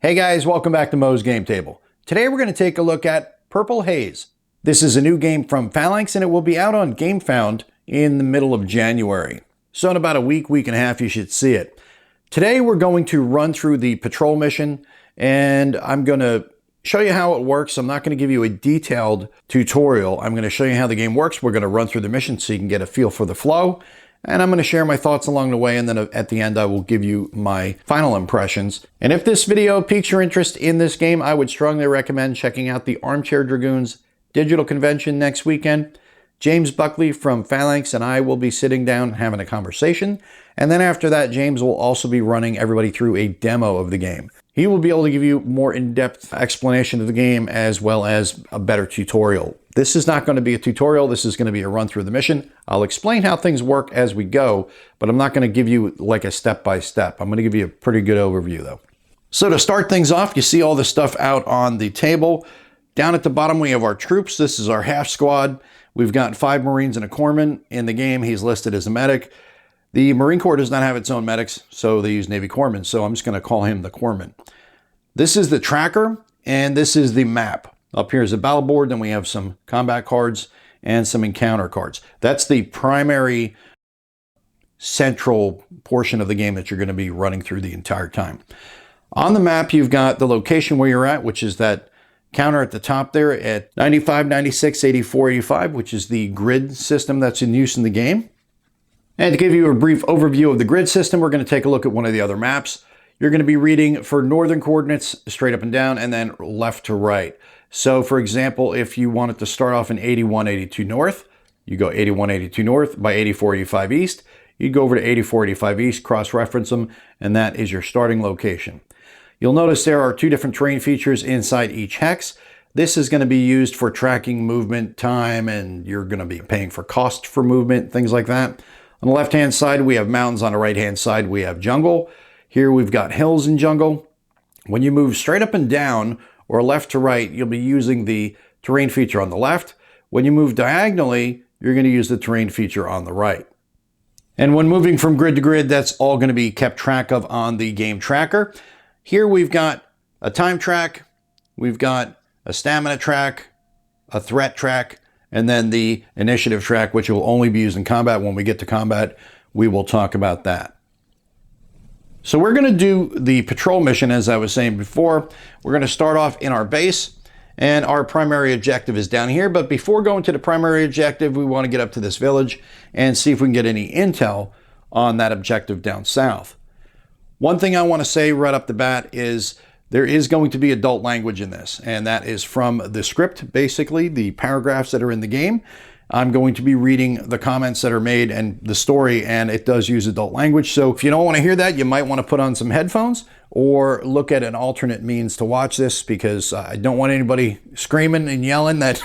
Hey guys, welcome back to Mo's Game Table. Today we're going to take a look at Purple Haze. This is a new game from Phalanx and it will be out on Gamefound in the middle of January. So in about a week and a half you should see it. Today we're going to run through the patrol mission and I'm going to show you how it works. I'm not going to give you a detailed tutorial. I'm going to show you how the game works. We're going to run through the mission so you can get a feel for the flow. And I'm going to share my thoughts along the way, and then at the end I will give you my final impressions. And if this video piques your interest in this game, I would strongly recommend checking out the Armchair Dragoons digital convention next weekend. James Buckley from Phalanx and I will be sitting down having a conversation. And then after that, James will also be running everybody through a demo of the game. He will be able to give you more in-depth explanation of the game as well as a better tutorial. This is not going to be a tutorial. This is going to be a run through the mission. I'll explain how things work as we go, but I'm not going to give you like a step-by-step. I'm going to give you a pretty good overview though. So to start things off, you see all the stuff out on the table. Down at the bottom, we have our troops. This is our half squad. We've got 5 Marines and a corpsman. In the game, he's listed as a medic. The Marine Corps does not have its own medics, so they use Navy corpsmen, so I'm just going to call him the corpsman. This is the tracker, and this is the map. Up here is the battle board, then we have some combat cards and some encounter cards. That's the primary central portion of the game that you're going to be running through the entire time. On the map, you've got the location where you're at, which is that counter at the top there at 95, 96, 84, 85, which is the grid system that's in use in the game. And to give you a brief overview of the grid system, we're going to take a look at one of the other maps. You're going to be reading for northern coordinates straight up and down and then left to right. So for example, if you wanted to start off in 81, 82 north, you go 81, 82 north by 84, 85 east. You go over to 84, 85 east, cross-reference them, and that is your starting location. You'll notice there are 2 different terrain features inside each hex. This is going to be used for tracking movement, time, and you're going to be paying for cost for movement, things like that. On the left-hand side, we have mountains. On the right-hand side, we have jungle. Here we've got hills and jungle. When you move straight up and down or left to right, you'll be using the terrain feature on the left. When you move diagonally, you're going to use the terrain feature on the right. And when moving from grid to grid, that's all going to be kept track of on the game tracker. Here we've got a time track, we've got a stamina track, a threat track, and then the initiative track, which will only be used in combat. When we get to combat, we will talk about that. So we're going to do the patrol mission, as I was saying before. We're going to start off in our base, and our primary objective is down here. But before going to the primary objective, we want to get up to this village and see if we can get any intel on that objective down south. One thing I want to say right up the bat is there is going to be adult language in this, and that is from the script, basically, the paragraphs that are in the game. I'm going to be reading the comments that are made and the story, and it does use adult language. So if you don't want to hear that, you might want to put on some headphones or look at an alternate means to watch this, because I don't want anybody screaming and yelling that,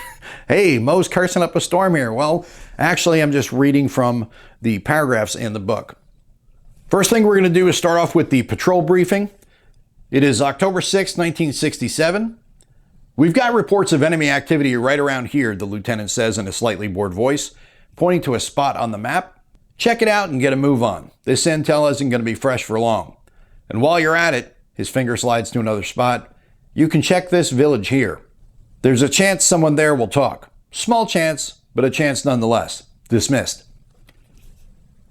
hey, Mo's cursing up a storm here. Well, actually, I'm just reading from the paragraphs in the book. First thing we're going to do is start off with the patrol briefing. It is October 6, 1967. We've got reports of enemy activity right around here, the lieutenant says in a slightly bored voice, pointing to a spot on the map. Check it out and get a move on. This intel isn't going to be fresh for long. And while you're at it, his finger slides to another spot, you can check this village here. There's a chance someone there will talk. Small chance, but a chance nonetheless. Dismissed.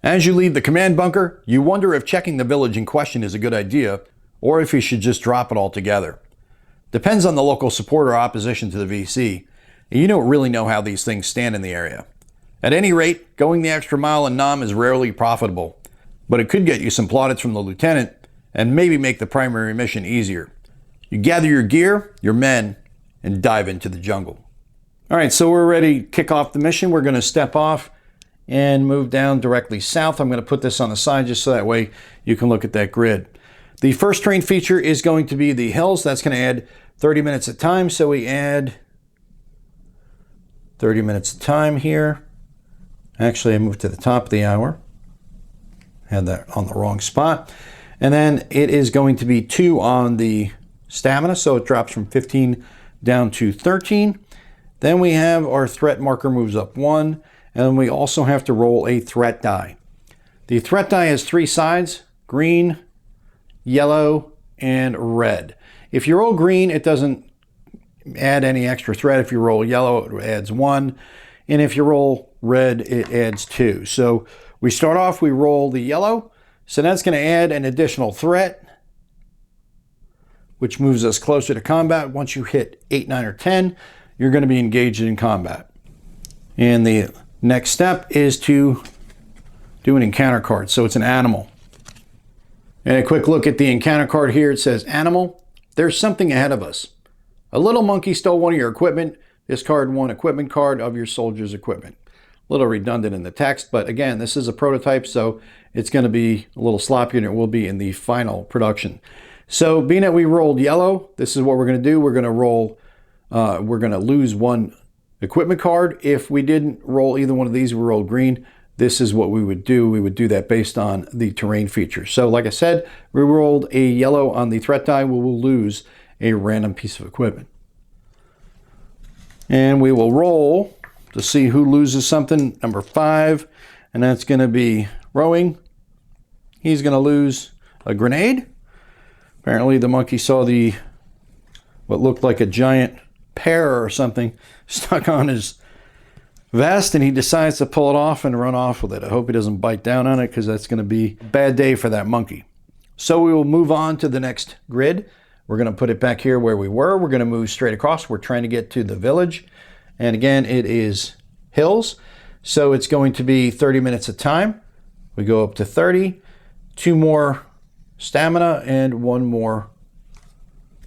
As you leave the command bunker, you wonder if checking the village in question is a good idea, or if you should just drop it altogether. Depends on the local support or opposition to the VC, and you don't really know how these things stand in the area. At any rate, going the extra mile in Nam is rarely profitable, but it could get you some plaudits from the lieutenant and maybe make the primary mission easier. You gather your gear, your men, and dive into the jungle. All right, so we're ready to kick off the mission. We're going to step off and move down directly south. I'm going to put this on the side just so that way you can look at that grid. The first terrain feature is going to be the hills. That's going to add 30 minutes of time. So we add 30 minutes of time here. Actually, I moved to the top of the hour. Had that on the wrong spot. And then it is going to be 2 on the stamina. So it drops from 15 down to 13. Then we have our threat marker moves up 1. And we also have to roll a threat die. The threat die has 3 sides, green, yellow, and red. If you roll green, it doesn't add any extra threat. If you roll yellow, it adds 1. And if you roll red, it adds 2. So we start off, we roll the yellow. So that's going to add an additional threat, which moves us closer to combat. Once you hit 8, 9, or 10, you're going to be engaged in combat. And the next step is to do an encounter card. So it's an animal. And a quick look at the encounter card here. It says animal. There's something ahead of us. A little monkey stole one of your equipment. Discard one equipment card of your soldier's equipment. A little redundant in the text, but again, this is a prototype, so it's going to be a little sloppier than it will be in the final production. So being that we rolled yellow, this is what we're going to do. We're going to roll, we're going to lose one equipment card. If we didn't roll either one of these, we rolled green. This is what we would do. We would do that based on the terrain features. So like I said, we rolled a yellow on the threat die. We will lose a random piece of equipment. And we will roll to see who loses something. Number 5, and that's going to be rowing. He's going to lose a grenade. Apparently the monkey saw what looked like a giant pear or something stuck on his vest, and he decides to pull it off and run off with it. I hope he doesn't bite down on it, because that's going to be a bad day for that monkey. So we will move on to the next grid. We're going to put it back here where we were. We're going to move straight across. We're trying to get to the village. And again, it is hills. So it's going to be 30 minutes of time. We go up to 30, 2 more stamina, and 1 more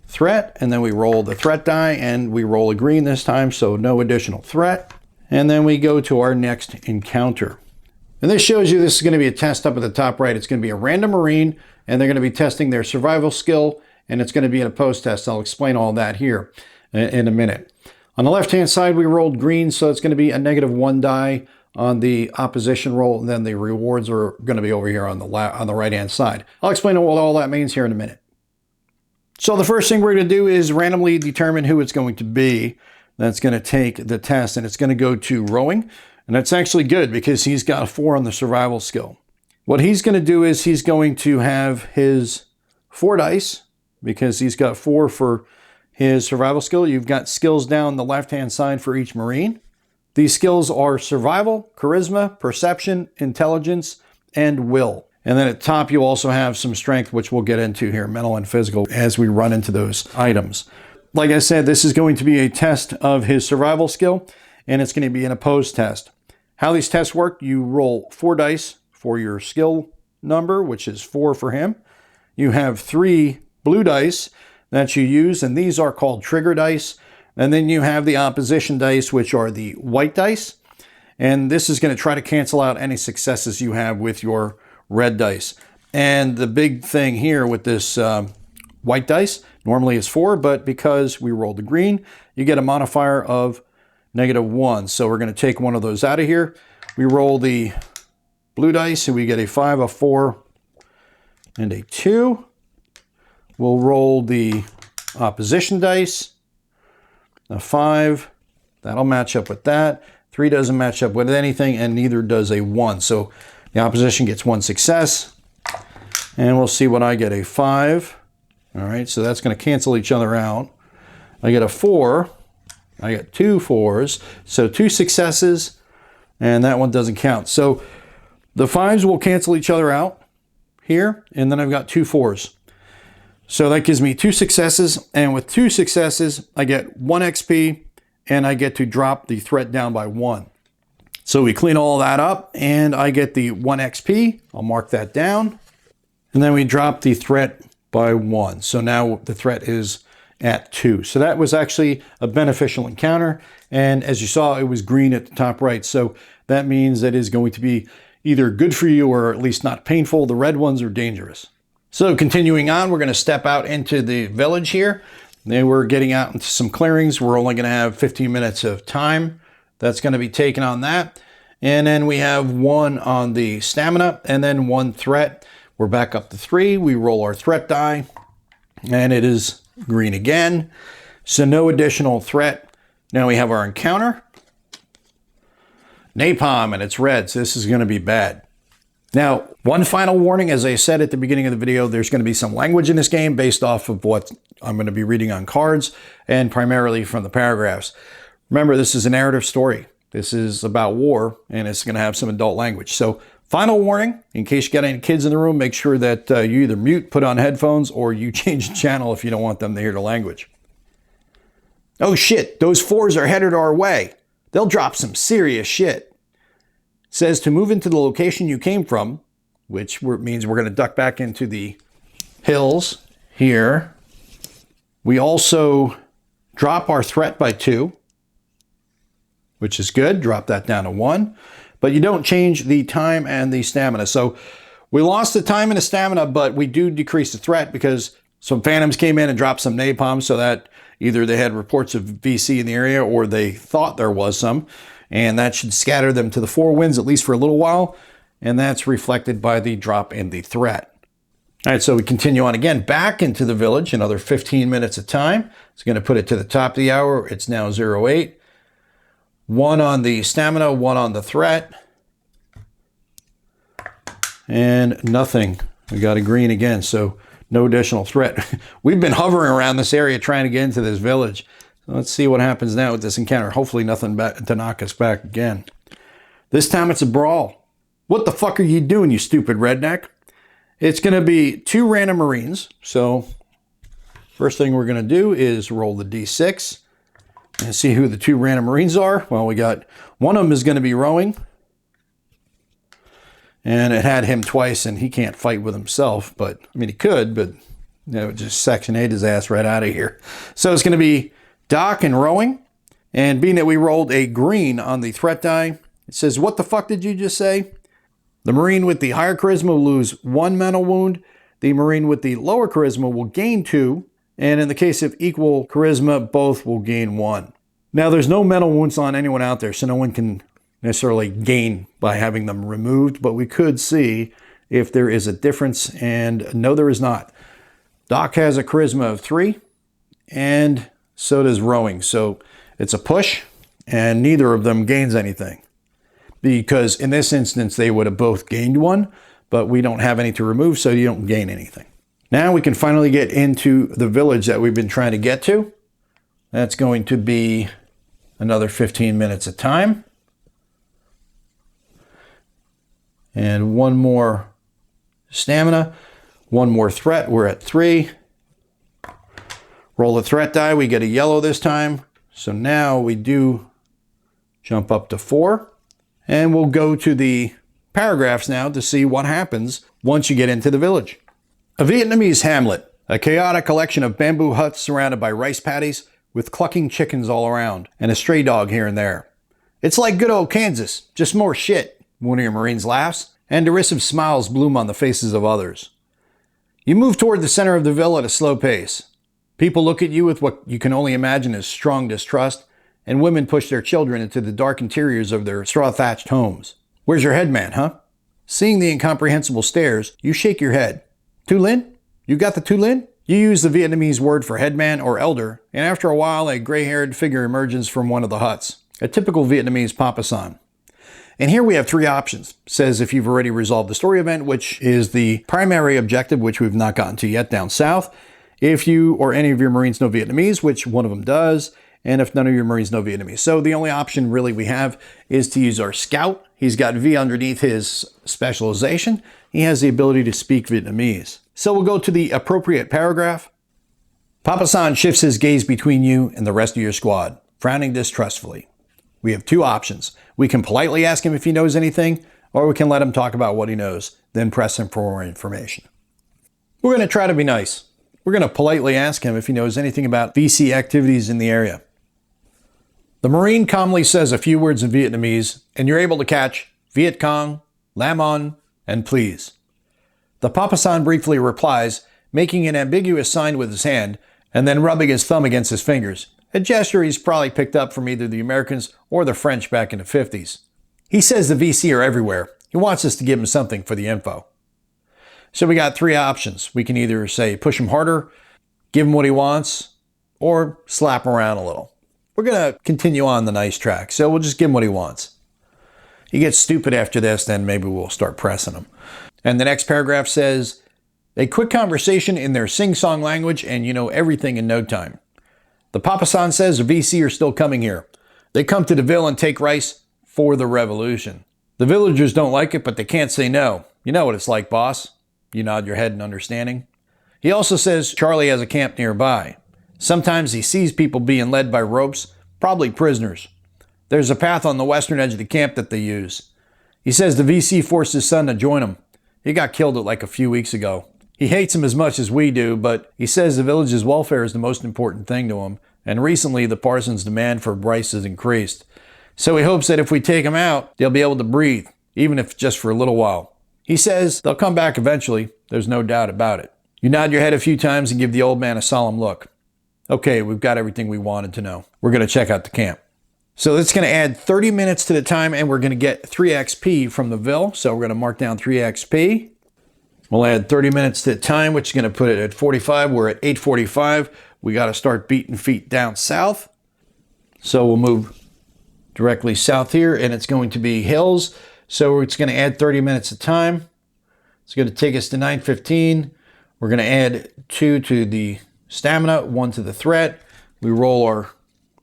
threat. And then we roll the threat die, and we roll a green this time, so no additional threat. And then we go to our next encounter. And this shows you this is going to be a test up at the top right. It's going to be a random Marine, and they're going to be testing their survival skill, and it's going to be in a post test. I'll explain all that here in a minute. On the left-hand side, we rolled green, so it's going to be a -1 die on the opposition roll, and then the rewards are going to be over here on the right-hand side. I'll explain what all that means here in a minute. So the first thing we're going to do is randomly determine who it's going to be that's going to take the test, and it's going to go to rowing, and that's actually good because he's got a 4 on the survival skill. What he's going to do is he's going to have his 4 dice, because he's got 4 for his survival skill. You've got skills down the left-hand side for each Marine. These skills are survival, charisma, perception, intelligence, and will. And then at the top, you also have some strength, which we'll get into here, mental and physical, as we run into those items. Like I said, this is going to be a test of his survival skill, and it's going to be an opposed test. How these tests work, you roll 4 dice for your skill number, which is 4 for him. You have 3 blue dice that you use, and these are called trigger dice. And then you have the opposition dice, which are the white dice. And this is going to try to cancel out any successes you have with your red dice. And the big thing here with this white dice, normally it's 4, but because we rolled the green, you get a modifier of -1. So we're going to take one of those out of here. We roll the blue dice, and we get a 5, a 4, and a 2. We'll roll the opposition dice, a 5. That'll match up with that. 3 doesn't match up with anything, and neither does a 1. So the opposition gets 1 success. And we'll see what I get, a 5. All right, so that's going to cancel each other out. I get a 4. I get 2 4s. So 2 successes, and that one doesn't count. So the 5s will cancel each other out here, and then I've got 2 4s. So that gives me 2 successes, and with 2 successes, I get 1 XP, and I get to drop the threat down by 1. So we clean all that up, and I get the 1 XP. I'll mark that down. And then we drop the threat by 1. So now the threat is at 2. So that was actually a beneficial encounter. And as you saw, it was green at the top right. So that means that is going to be either good for you or at least not painful. The red ones are dangerous. So continuing on, we're going to step out into the village here. Then we're getting out into some clearings. We're only going to have 15 minutes of time. That's going to be taken on that. And then we have 1 on the stamina and then 1 threat. We're back up to 3. We roll our threat die and it is green again. So no additional threat. Now we have our encounter. Napalm, and it's red. So this is going to be bad. Now, one final warning, as I said at the beginning of the video, there's going to be some language in this game based off of what I'm going to be reading on cards and primarily from the paragraphs. Remember, this is a narrative story. This is about war, and it's going to have some adult language. So, final warning, in case you got any kids in the room, make sure that you either mute, put on headphones, or you change the channel if you don't want them to hear the language. Oh shit, those fours are headed our way. They'll drop some serious shit. It says to move into the location you came from, which means we're going to duck back into the hills here. We also drop our threat by 2, which is good. Drop that down to 1. But you don't change the time and the stamina. So we lost the time and the stamina, but we do decrease the threat because some phantoms came in and dropped some napalm so that either they had reports of VC in the area or they thought there was some. And that should scatter them to the 4 winds, at least for a little while. And that's reflected by the drop in the threat. All right, so we continue on again back into the village, another 15 minutes of time. It's going to put it to the top of the hour. It's now 08. 1 on the stamina, 1 on the threat. And nothing. We got a green again, so no additional threat. We've been hovering around this area trying to get into this village. So let's see what happens now with this encounter. Hopefully nothing to knock us back again. This time it's a brawl. What the fuck are you doing, you stupid redneck? It's going to be 2 random Marines. So first thing we're going to do is roll the D6 and see who the 2 random Marines are. Well, we got one of them is going to be rowing. And it had him twice, and he can't fight with himself. But, I mean, he could, but just Section 8 his ass right out of here. So it's going to be Doc and rowing. And being that we rolled a green on the threat die, it says, what the fuck did you just say? The Marine with the higher charisma will lose 1 mental wound. The Marine with the lower charisma will gain 2. And in the case of equal charisma, both will gain 1. Now, there's no mental wounds on anyone out there, so no one can necessarily gain by having them removed, but we could see if there is a difference, and no, there is not. Doc has a charisma of 3, and so does rowing. So it's a push, and neither of them gains anything. Because in this instance, they would have both gained 1, but we don't have any to remove, so you don't gain anything. Now we can finally get into the village that we've been trying to get to. That's going to be another 15 minutes of time. And 1 more stamina, 1 more threat. We're at 3. Roll the threat die. We get a yellow this time. So now we do jump up to 4. And we'll go to the paragraphs now to see what happens once you get into the village. A Vietnamese hamlet, a chaotic collection of bamboo huts surrounded by rice paddies with clucking chickens all around and a stray dog here and there. It's like good old Kansas, just more shit. One of your Marines laughs, and derisive smiles bloom on the faces of others. You move toward the center of the villa at a slow pace. People look at you with what you can only imagine as strong distrust, and women push their children into the dark interiors of their straw-thatched homes. Where's your headman, huh? Seeing the incomprehensible stares, you shake your head. Tu Lin? You got the Tu Lin? You use the Vietnamese word for headman or elder, and after a while, a gray-haired figure emerges from one of the huts. A typical Vietnamese papasan. And here we have 3 options. It says if you've already resolved the story event, which is the primary objective, which we've not gotten to yet down south. If you or any of your Marines know Vietnamese, which one of them does, and if none of your Marines know Vietnamese. So the only option really we have is to use our scout. He's got V underneath his specialization. He has the ability to speak Vietnamese. So we'll go to the appropriate paragraph. Papa San shifts his gaze between you and the rest of your squad, frowning distrustfully. We have 2 options. We can politely ask him if he knows anything, or we can let him talk about what he knows, then press him for more information. We're going to try to be nice. We're going to politely ask him if he knows anything about VC activities in the area. The Marine calmly says a few words in Vietnamese, and you're able to catch Viet Cong, Lam On, and please. The Papasan briefly replies, making an ambiguous sign with his hand, and then rubbing his thumb against his fingers, a gesture he's probably picked up from either the Americans or the French back in the 50s. He says the VC are everywhere. He wants us to give him something for the info. So we got 3 options. We can either say push him harder, give him what he wants, or slap him around a little. We're going to continue on the nice track, so we'll just give him what he wants. He gets stupid after this, then maybe we'll start pressing him. And the next paragraph says, A quick conversation in their sing-song language, and you know everything in no time. The Papa-san says the VC are still coming here. They come to the Ville and take rice for the revolution. The villagers don't like it, but they can't say no. You know what it's like, boss. You nod your head in understanding. He also says Charlie has a camp nearby. Sometimes he sees people being led by ropes, probably prisoners. There's a path on the western edge of the camp that they use. He says the VC forced his son to join him. He got killed like a few weeks ago. He hates him as much as we do, but he says the village's welfare is the most important thing to him, and recently the parson's demand for rice has increased. So he hopes that if we take him out, they'll be able to breathe, even if just for a little while. He says they'll come back eventually, there's no doubt about it. You nod your head a few times and give the old man a solemn look. Okay, we've got everything we wanted to know. We're going to check out the camp. So that's going to add 30 minutes to the time, and we're going to get 3 XP from the Ville. So we're going to mark down 3 XP. We'll add 30 minutes to the time, which is going to put it at 45. We're at 8:45. We got to start beating feet down south. So we'll move directly south here, and it's going to be hills. So it's going to add 30 minutes of time. It's going to take us to 9:15. We're going to add 2 to the stamina, 1 to the threat. We roll our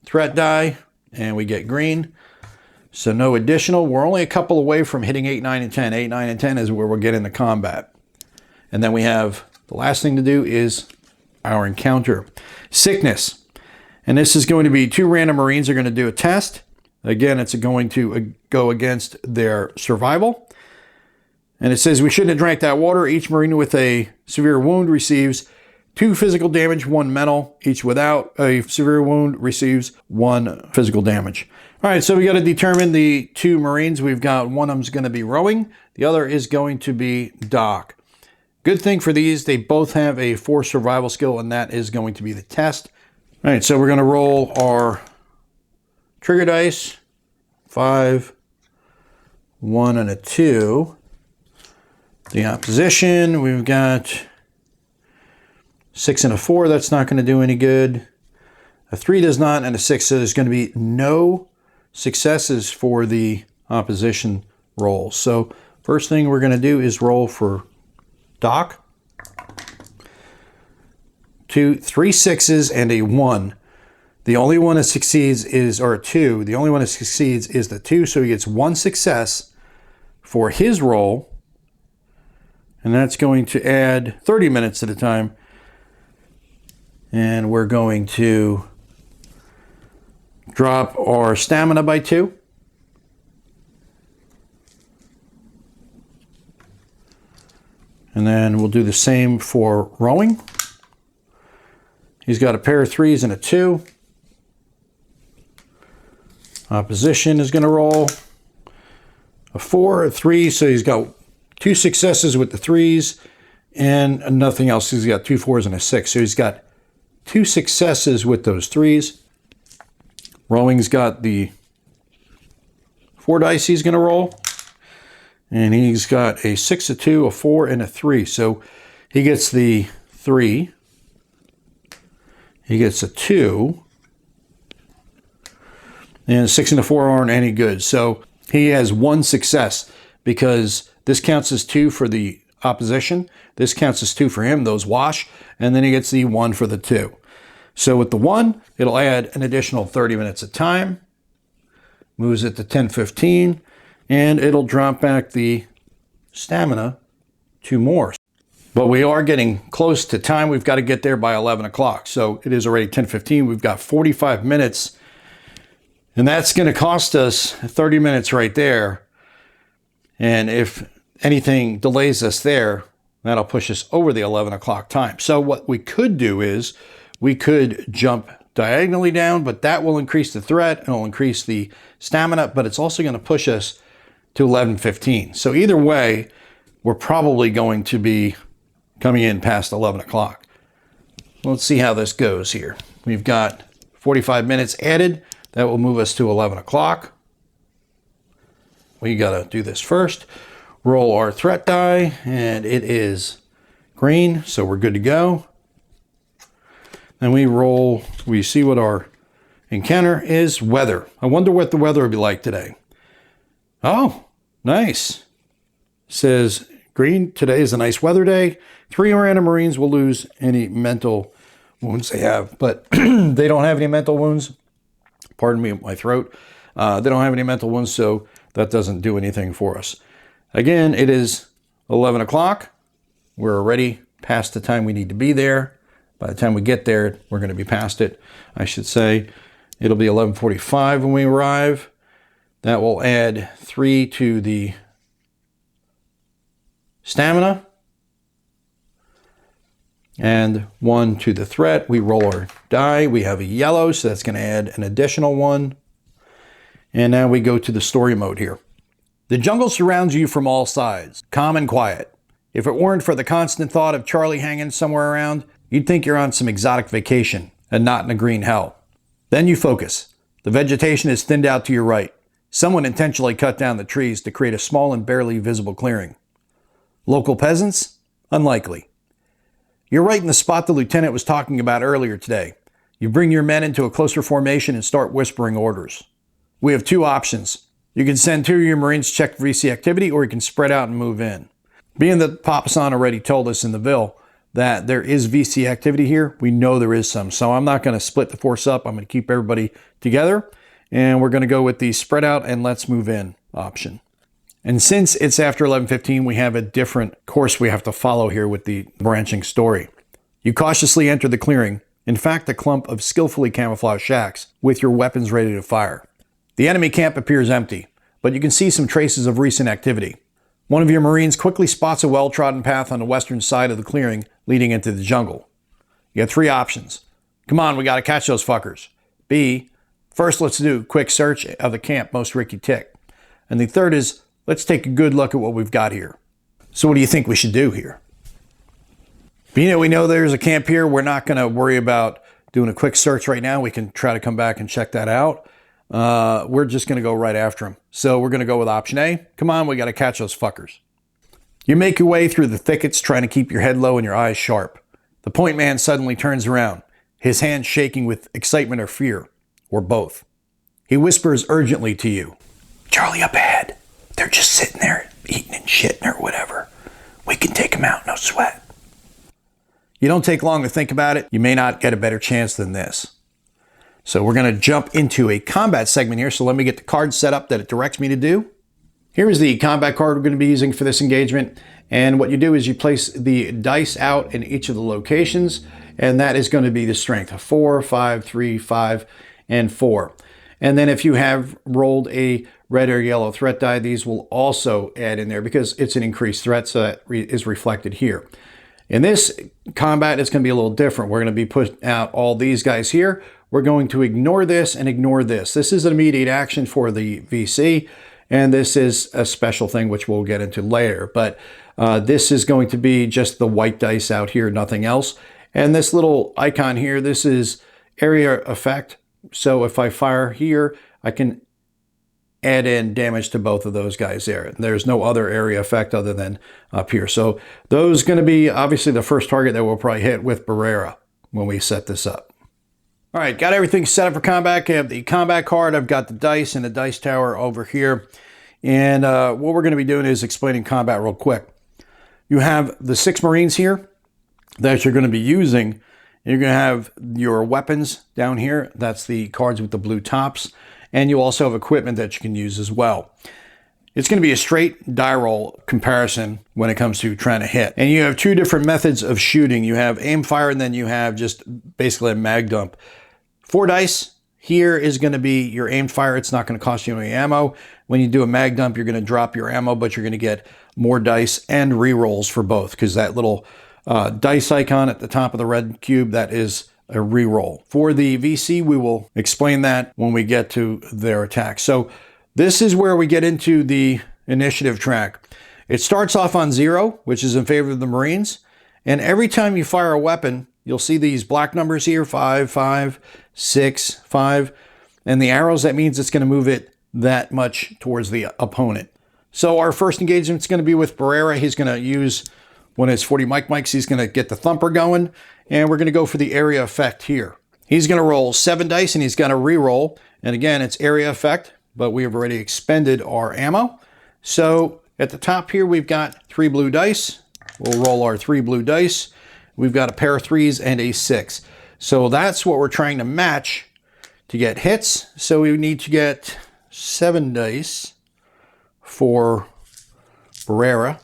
threat die, and we get green. So no additional. We're only a couple away from hitting 8, 9, and 10. 8, 9, and 10 is where we'll get into combat. And then we have the last thing to do is our encounter. Sickness. And this is going to be 2 random Marines are going to do a test. Again, it's going to go against their survival. And it says we shouldn't have drank that water. Each Marine with a severe wound receives 2 physical damage, 1 mental. Each without a severe wound receives 1 physical damage. All right, so we got to determine the 2 Marines. We've got one of them's going to be rowing. The other is going to be Doc. Good thing for these, they both have a 4 survival skill, and that is going to be the test. All right, so we're going to roll our trigger dice. 5, 1, and a 2. The opposition, we've got 6 and a 4. That's not going to do any good. A 3 does not, and a 6. So there's going to be no successes for the opposition roll. So first thing we're going to do is roll for Doc. 2, 3 6s and a 1. The only one that succeeds is, or a 2. The only one that succeeds is the 2. So he gets 1 success for his roll. And that's going to add 30 minutes at a time. And we're going to drop our stamina by 2. And then we'll do the same for rowing. He's got a pair of 3s and a 2. Opposition is going to roll a 4, a 3. So he's got 2 successes with the 3s and nothing else. He's got 2 4s and a 6. So he's got 2 successes with those 3s. Rowing's got the 4 dice he's going to roll. And he's got a 6, a 2, a 4, and a 3. So he gets the 3. He gets a 2. And a 6 and a 4 aren't any good. So he has 1 success because this counts as 2 for the opposition. This counts as 2 for him. Those wash. And then he gets the 1 for the 2. So with the 1, it'll add an additional 30 minutes of time. Moves it to 10:15. And it'll drop back the stamina 2 more. But we are getting close to time. We've got to get there by 11 o'clock. So it is already 10:15. We've got 45 minutes. And that's going to cost us 30 minutes right there. And if anything delays us there, that'll push us over the 11 o'clock time. So what we could do is we could jump diagonally down, but that will increase the threat. It'll increase the stamina, but it's also going to push us to 11:15. So either way, we're probably going to be coming in past 11 o'clock. Let's see how this goes here. We've got 45 minutes added. That will move us to 11 o'clock. We got to do this first. Roll our threat die, and it is green, so we're good to go. Then we roll, we see what our encounter is. Weather. I wonder what the weather will be like today. Oh, nice. Says green. Today is a nice weather day. 3 random Marines will lose any mental wounds they have, but they don't have any mental wounds. Pardon me, my throat. They don't have any mental wounds, so that doesn't do anything for us. Again, it is 11 o'clock. We're already past the time we need to be there. By the time we get there, we're going to be past it. I should say it'll be 11:45 when we arrive. That will add 3 to the stamina and 1 to the threat. We roll our die. We have a yellow, so that's going to add an additional 1. And now we go to the story mode here. The jungle surrounds you from all sides, calm and quiet. If it weren't for the constant thought of Charlie hanging somewhere around, you'd think you're on some exotic vacation and not in a green hell. Then you focus. The vegetation is thinned out to your right. Someone intentionally cut down the trees to create a small and barely visible clearing. Local peasants? Unlikely. You're right in the spot the lieutenant was talking about earlier today. You bring your men into a closer formation and start whispering orders. We have 2 options. You can send 2 of your Marines to check VC activity, or you can spread out and move in. Being that Papasan already told us in the Ville that there is VC activity here, we know there is some. So I'm not going to split the force up. I'm going to keep everybody together. And we're going to go with the spread out and let's move in option. And since it's after 11:15, we have a different course we have to follow here with the branching story. You cautiously enter the clearing, in fact, a clump of skillfully camouflaged shacks, with your weapons ready to fire. The enemy camp appears empty, but you can see some traces of recent activity. One of your Marines quickly spots a well-trodden path on the western side of the clearing leading into the jungle. You have 3 options. Come on, we got to catch those fuckers. B, first let's do a quick search of the camp, most Ricky tick. And the third is, let's take a good look at what we've got here. So what do you think we should do here? Being that we know there's a camp here, we're not going to worry about doing a quick search right now. We can try to come back and check that out. We're just going to go right after them. So we're going to go with option A. Come on, we got to catch those fuckers. You make your way through the thickets, trying to keep your head low and your eyes sharp. The point man suddenly turns around, his hands shaking with excitement or fear, or both. He whispers urgently to you. Charlie up ahead. They're just sitting there eating and shitting or whatever. We can take them out, no sweat. You don't take long to think about it. You may not get a better chance than this. So we're going to jump into a combat segment here. So let me get the card set up that it directs me to do. Here is the combat card we're going to be using for this engagement. And what you do is you place the dice out in each of the locations. And that is going to be the strength of 4, 5, 3, 5, and 4. And then if you have rolled a red or yellow threat die, these will also add in there because it's an increased threat. So that is reflected here. In this combat, it's going to be a little different. We're going to be putting out all these guys here. We're going to ignore this and ignore this. This is an immediate action for the VC, and this is a special thing which we'll get into later. But this is going to be just the white dice out here, nothing else. And this little icon here, this is area effect. So if I fire here, I can add in damage to both of those guys there. There's no other area effect other than up here. So those are going to be obviously the first target that we'll probably hit with Barrera when we set this up. All right, got everything set up for combat. I have the combat card. I've got the dice and the dice tower over here. And what we're going to be doing is explaining combat real quick. You have the 6 Marines here that you're going to be using. You're going to have your weapons down here. That's the cards with the blue tops. And you also have equipment that you can use as well. It's going to be a straight die roll comparison when it comes to trying to hit. And you have 2 different methods of shooting. You have aim fire, and then you have just basically a mag dump. 4 dice here is going to be your aim fire. It's not going to cost you any ammo. When you do a mag dump, you're going to drop your ammo, but you're going to get more dice and re-rolls for both, because that little dice icon at the top of the red cube, that is a re-roll. For the VC, we will explain that when we get to their attack. So this is where we get into the initiative track. It starts off on 0, which is in favor of the Marines. And every time you fire a weapon, you'll see these black numbers here, 5, 5, 6, 5. And the arrows, that means it's going to move it that much towards the opponent. So our first engagement is going to be with Barrera. He's going to use one of his 40 mics. He's going to get the thumper going. And we're going to go for the area effect here. He's going to roll 7 dice and he's going to re-roll. And again, it's area effect, but we have already expended our ammo. So at the top here, we've got 3 blue dice. We'll roll our 3 blue dice. We've got a pair of 3s and a 6. So that's what we're trying to match to get hits. So we need to get 7 dice for Barrera.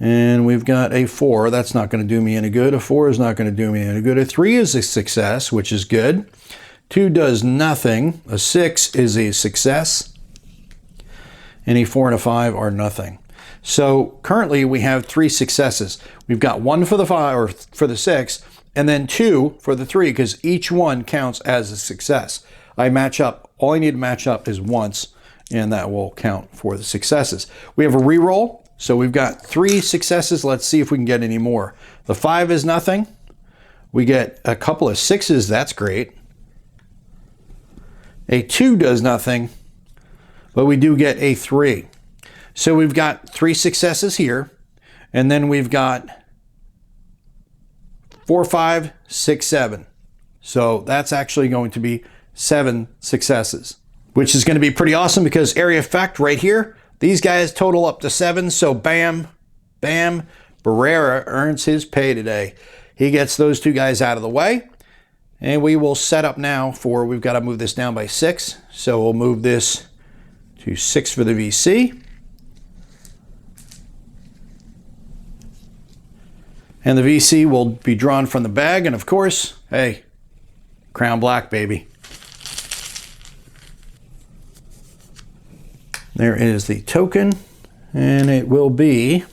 And we've got a 4. That's not going to do me any good. A 4 is not going to do me any good. A 3 is a success, which is good. 2 does nothing. A 6 is a success. And a 4 and a 5 are nothing. So currently we have 3 successes. We've got 1 for the 5 or for the 6, and then 2 for the 3, because each one counts as a success. I match up. All I need to match up is once, and that will count for the successes. We have a reroll. So we've got 3 successes. Let's see if we can get any more. The 5 is nothing. We get a couple of 6s. That's great. A 2 does nothing, but we do get a 3. So we've got 3 successes here, and then we've got 4, 5, 6, 7. So that's actually going to be 7 successes, which is going to be pretty awesome because area effect right here, these guys total up to 7. So bam, bam, Barrera earns his pay today. He gets those 2 guys out of the way. And we will set up now for, we've got to move this down by 6. So we'll move this to 6 for the VC. And the VC will be drawn from the bag. And of course, hey, Crown Black, baby. There is the token, and it will be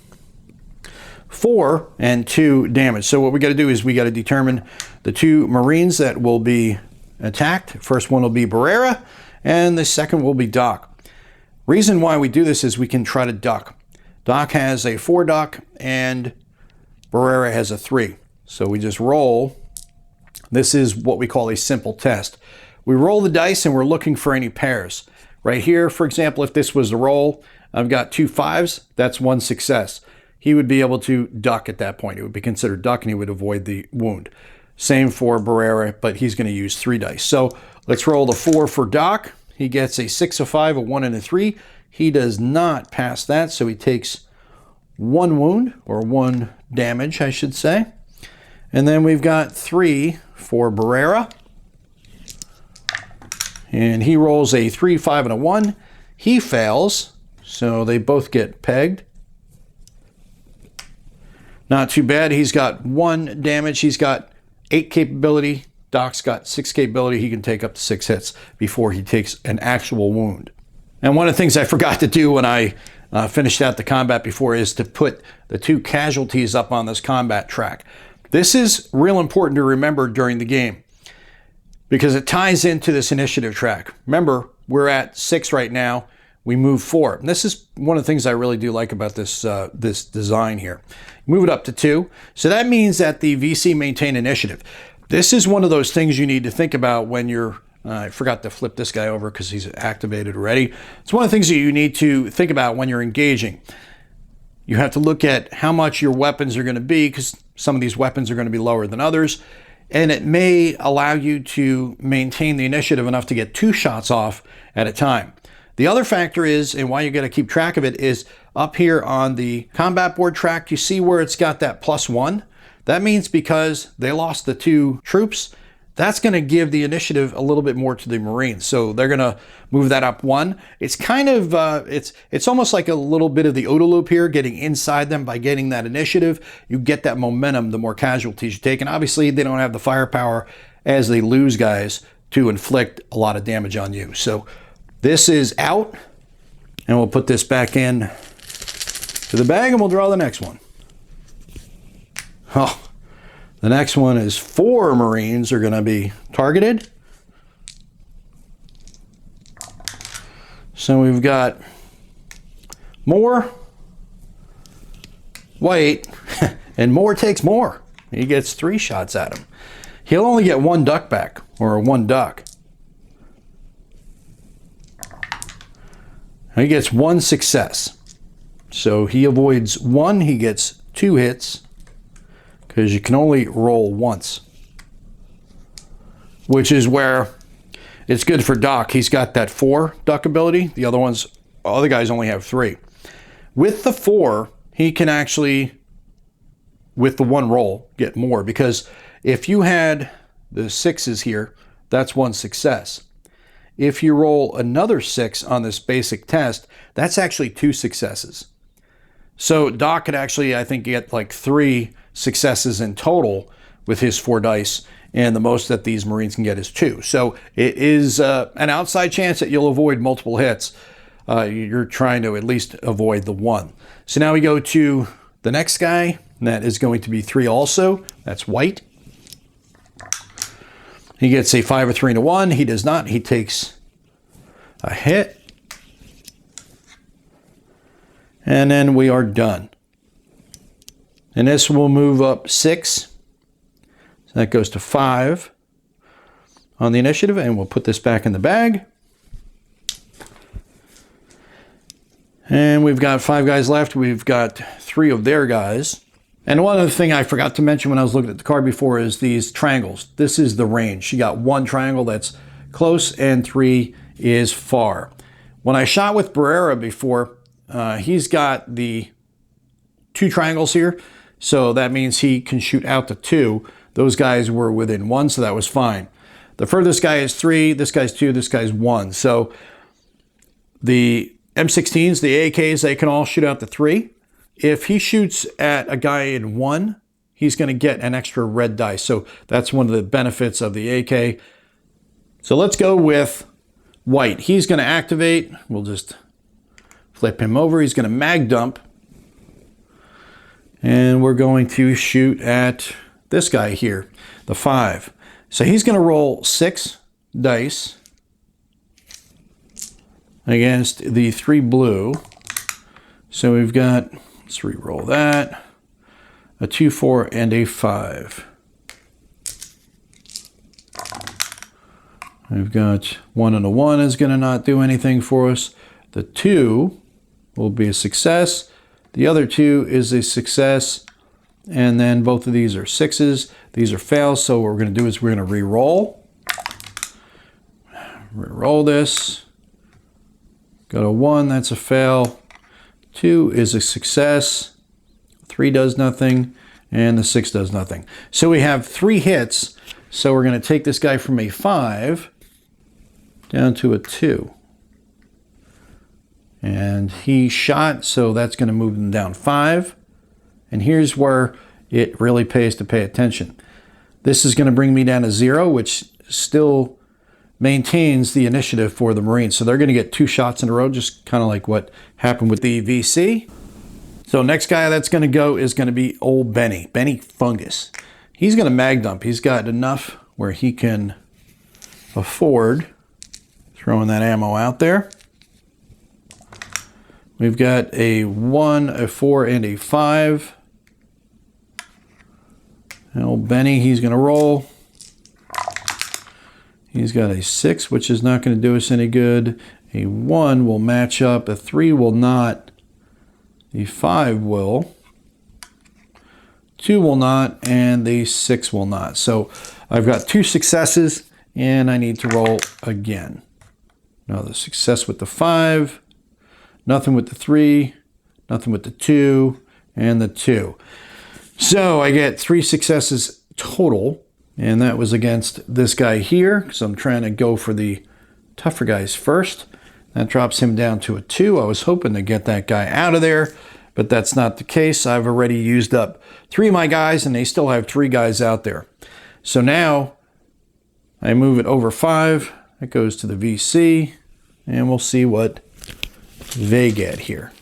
4 and 2 damage. So what we got to do is we got to determine the 2 Marines that will be attacked. First one will be Barrera, and the second will be Doc. Reason why we do this is we can try to duck. Doc has a 4 duck, and Barrera has a 3. So we just roll. This is what we call a simple test. We roll the dice, and we're looking for any pairs. Right here, for example, if this was the roll, I've got 2 5s, that's 1 success. He would be able to duck at that point. It would be considered duck, and he would avoid the wound. Same for Barrera, but he's going to use 3 dice. So let's roll the 4 for Doc. He gets a 6, a 5, a 1, and a 3. He does not pass that, so he takes 1 wound, or 1 damage, I should say. And then we've got 3 for Barrera. And he rolls a 3, 5, and a 1. He fails, so they both get pegged. Not too bad. He's got 1 damage. He's got 8 capability. Doc's got 6 capability. He can take up to 6 hits before he takes an actual wound. And one of the things I forgot to do when I finished out the combat before is to put the 2 casualties up on this combat track. This is real important to remember during the game, because it ties into this initiative track. Remember, we're at 6 right now. We move 4. And this is one of the things I really do like about this this design here. Move it up to 2. So that means that the VC maintain initiative. This is one of those things you need to think about when you're, I forgot to flip this guy over because he's activated already. It's one of the things that you need to think about when you're engaging. You have to look at how much your weapons are going to be, because some of these weapons are going to be lower than others. And it may allow you to maintain the initiative enough to get 2 shots off at a time. The other factor is, and why you got to keep track of it, is up here on the combat board track, you see where it's got that +1? That means because they lost the 2 troops, that's going to give the initiative a little bit more to the Marines. So they're going to move that up 1. It's kind of, it's almost like a little bit of the OODA loop here, getting inside them by getting that initiative. You get that momentum the more casualties you take. And obviously they don't have the firepower as they lose guys to inflict a lot of damage on you. So this is out, and we'll put this back in to the bag, and we'll draw the next one. Oh, the next one is 4 Marines are going to be targeted. So we've got more, white, and more takes more. He gets 3 shots at him. He'll only get 1 duck back, or 1 duck. He gets 1 success. So he avoids 1, he gets 2 hits, because you can only roll once. Which is where it's good for Doc. He's got that 4 duck ability. The other guys only have 3. With the 4, he can actually, with the 1 roll, get more, because if you had the 6s here, that's 1 success. If you roll another 6 on this basic test, that's actually 2 successes. So Doc could actually, I think, get like 3 successes in total with his 4 dice, and the most that these Marines can get is 2. So it is an outside chance that you'll avoid multiple hits. You're trying to at least avoid the 1. So now we go to the next guy, and that is going to be 3 also. That's White. He gets a 5, a 3, and a 1. He does not. He takes a hit. And then we are done. And this will move up 6. So that goes to 5 on the initiative. And we'll put this back in the bag. And we've got 5 guys left. We've got 3 of their guys. And one other thing I forgot to mention when I was looking at the card before is these triangles. This is the range. You got 1 triangle that's close and 3 is far. When I shot with Barrera before, he's got the 2 triangles here. So that means he can shoot out to 2. Those guys were within 1, so that was fine. The furthest guy is 3, this guy's 2, this guy's 1. So the M16s, the AKs, they can all shoot out to 3. If he shoots at a guy in 1, he's going to get an extra red dice. So that's one of the benefits of the AK. So let's go with White. He's going to activate. We'll just flip him over. He's going to mag dump. And we're going to shoot at this guy here, the 5. So he's going to roll 6 dice against the 3 blue. So we've got, let's re-roll that, a 2, 4, and a 5. We've got 1 and a 1 is going to not do anything for us. The 2 will be a success. The other 2 is a success. And then both of these are 6s. These are fails. So what we're going to do is we're going to re-roll. Re-roll this. Got a 1, that's a fail. 2 is a success. 3 does nothing. And the 6 does nothing. So we have 3 hits. So we're going to take this guy from a 5 down to a 2. And he shot, so that's going to move him down 5. And here's where it really pays to pay attention. This is going to bring me down to 0, which still maintains the initiative for the Marines. So they're going to get 2 shots in a row, just kind of like what happened with the VC. So next guy that's going to go is going to be old Benny Fungus. He's going to mag dump. He's got enough where he can afford throwing that ammo out there. We've got a 1, a 4, and a 5. And old Benny, he's going to roll. He's got a 6, which is not going to do us any good. A 1 will match up. A 3 will not. The 5 will. 2 will not. And the 6 will not. So I've got 2 successes, and I need to roll again. Now the success with the 5. Nothing with the 3. Nothing with the 2. And the 2. So I get 3 successes total. And that was against this guy here, because I'm trying to go for the tougher guys first. That drops him down to a 2. I was hoping to get that guy out of there, but that's not the case. I've already used up 3 of my guys, and they still have 3 guys out there. So now I move it over 5. It goes to the VC, and we'll see what they get here.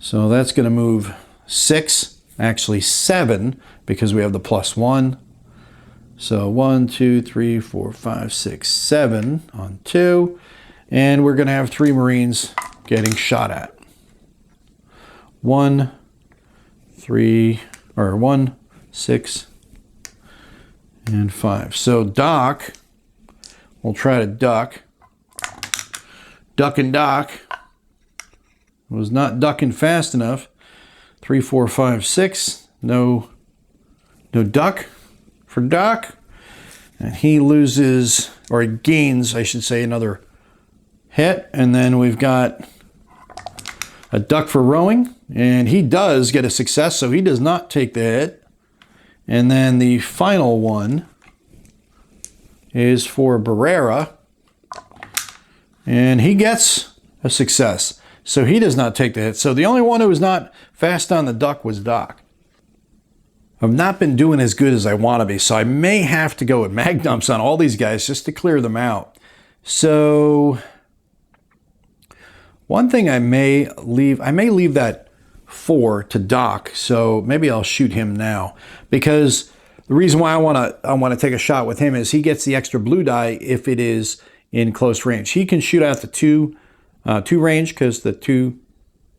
So that's going to move 6. Actually 7, because we have the +1. So 1, 2, 3, 4, 5, 6, 7 on 2. And we're going to have 3 Marines getting shot at. 1, 3, or 1, 6, and 5. So Doc will try to duck. Duck and Doc was not ducking fast enough. 3, 4, 5, 6. No duck for Doc. And he loses, or he gains, I should say, another hit, and then we've got a duck for rowing, and he does get a success, so he does not take the hit. And then the final one is for Barrera, and he gets a success, so he does not take the hit. So the only one who was not fast on the duck was Doc. I've not been doing as good as I want to be, so I may have to go with mag dumps on all these guys just to clear them out. So one thing I may leave that 4 to Doc, so maybe I'll shoot him now, because the reason why I want to take a shot with him is he gets the extra blue die if it is in close range. He can shoot out the two range because the 2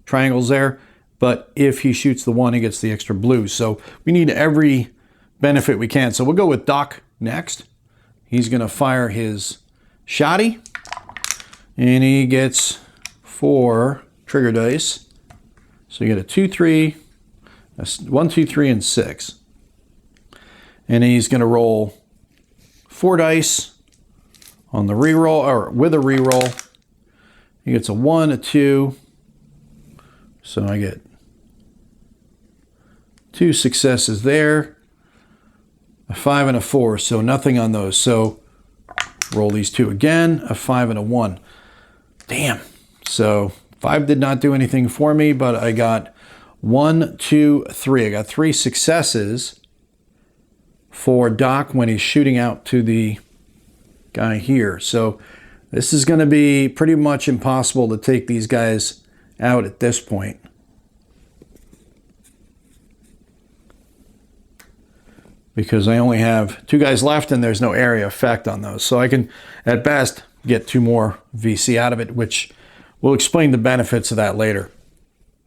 triangles there, but if he shoots the 1, he gets the extra blue. So we need every benefit we can. So we'll go with Doc next. He's going to fire his shotty, and he gets 4 trigger dice. So you get a 2, 3, a 1, 2, 3, and 6. And he's going to roll 4 dice on the reroll, or with a reroll. He gets a 1, a 2. So I get 2 successes there, a 5 and a 4. So nothing on those. So roll these 2 again, a 5 and a 1. Damn. So 5 did not do anything for me, but I got 1, 2, 3. I got 3 successes for Doc when he's shooting out to the guy here. So this is going to be pretty much impossible to take these guys out at this point. Because I only have 2 guys left and there's no area effect on those. So I can, at best, get 2 more VC out of it, which we'll explain the benefits of that later.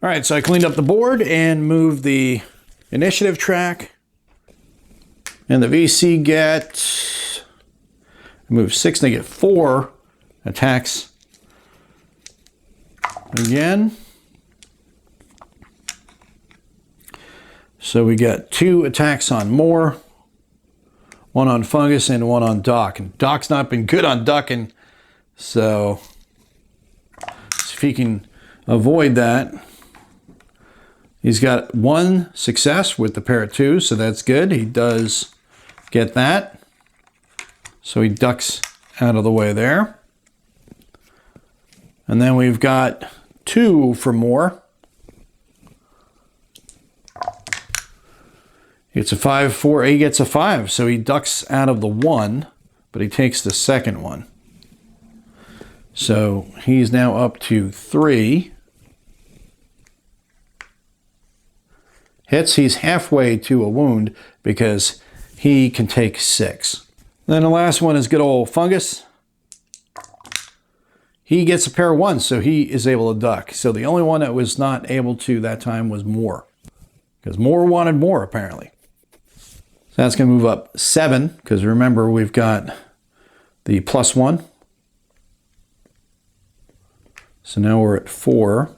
All right, so I cleaned up the board and moved the initiative track. And the VC get, move 6, and they get 4 attacks again. So we got 2 attacks on Moore, 1 on Fungus, and 1 on Doc. And Doc's not been good on ducking, so if he can avoid that. He's got 1 success with the pair of 2, so that's good. He does get that. So he ducks out of the way there. And then we've got 2 for Moore. It's a 5, 4, he gets a 5, so he ducks out of the 1, but he takes the second one. So he's now up to 3. Hits, he's halfway to a wound because he can take 6. Then the last one is good old Fungus. He gets a pair of 1s, so he is able to duck. So the only one that was not able to that time was Moore, because Moore wanted more apparently. So that's going to move up 7, because remember we've got the +1. So now we're at 4.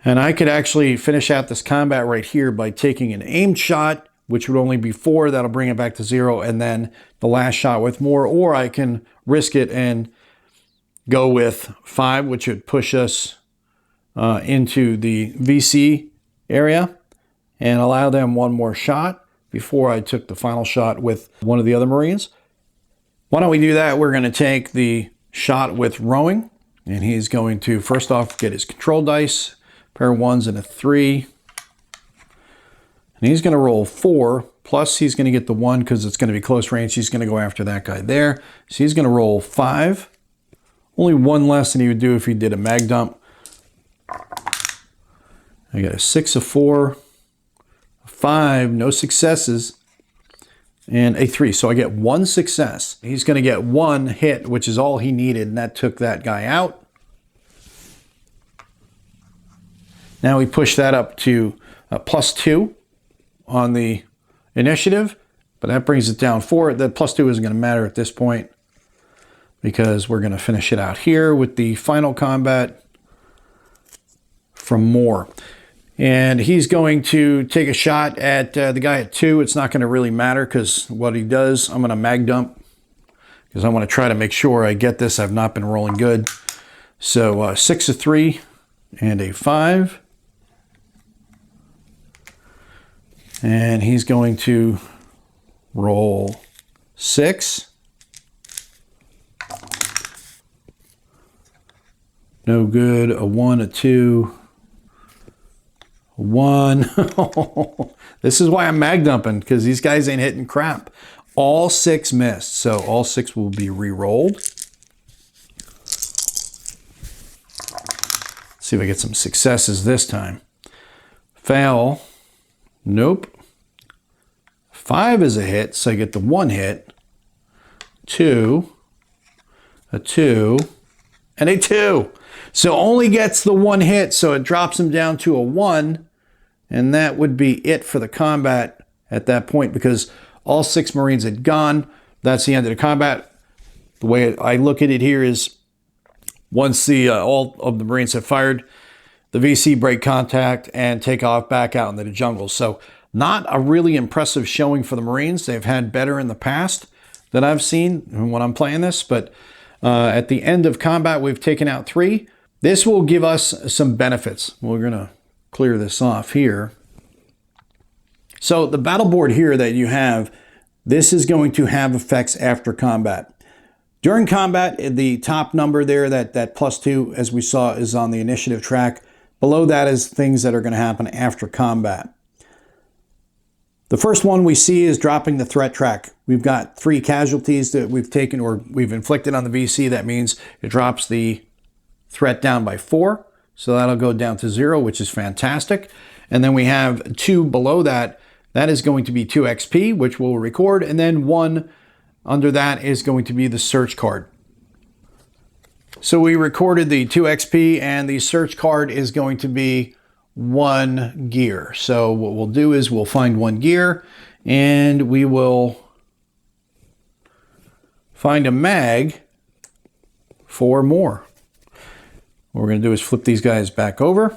And I could actually finish out this combat right here by taking an aimed shot, which would only be 4. That'll bring it back to 0. And then the last shot with more. Or I can risk it and go with 5, which would push us into the VC area and allow them 1 more shot before I took the final shot with one of the other Marines. Why don't we do that? We're going to take the shot with rowing, and he's going to first off get his control dice, pair of 1s and a 3, and he's going to roll 4, plus he's going to get the 1 because it's going to be close range. He's going to go after that guy there, so he's going to roll 5, only 1 less than he would do if he did a mag dump. I got a 6, a 4, a 5, no successes, and a 3. So I get 1 success. He's going to get 1 hit, which is all he needed, and that took that guy out. Now we push that up to +2 on the initiative, but that brings it down 4. That +2 isn't going to matter at this point because we're going to finish it out here with the final combat from Moore. And he's going to take a shot at the guy at 2. It's not going to really matter because what he does, I'm going to mag dump because I want to try to make sure I get this. I've not been rolling good. So 6, a 3, and a 5. And he's going to roll 6. No good. A 1, a 2, a 1. This is why I'm mag dumping, because these guys ain't hitting crap. All 6 missed, so all 6 will be re-rolled. See if I get some successes this time. Fail. Nope. 5 is a hit, so I get the 1 hit. 2, a 2, and a 2. So only gets the 1 hit, so it drops him down to a 1, and that would be it for the combat at that point, because all 6 Marines had gone. That's the end of the combat. The way I look at it here is, once all of the Marines have fired, the VC break contact and take off back out into the jungle. So not a really impressive showing for the Marines. They've had better in the past that I've seen when I'm playing this, but at the end of combat, we've taken out 3. This will give us some benefits. We're going to clear this off here. So the battle board here that you have, this is going to have effects after combat. During combat, the top number there, that +2, as we saw, is on the initiative track. Below that is things that are going to happen after combat. The first one we see is dropping the threat track. We've got 3 casualties that we've taken or we've inflicted on the VC. That means it drops the threat down by 4. So that'll go down to 0, which is fantastic. And then we have 2 below that. That is going to be 2 XP, which we'll record. And then 1 under that is going to be the search card. So we recorded the 2 XP, and the search card is going to be 1 gear. So what we'll do is we'll find 1 gear, and we will find a mag for more. What we're going to do is flip these guys back over.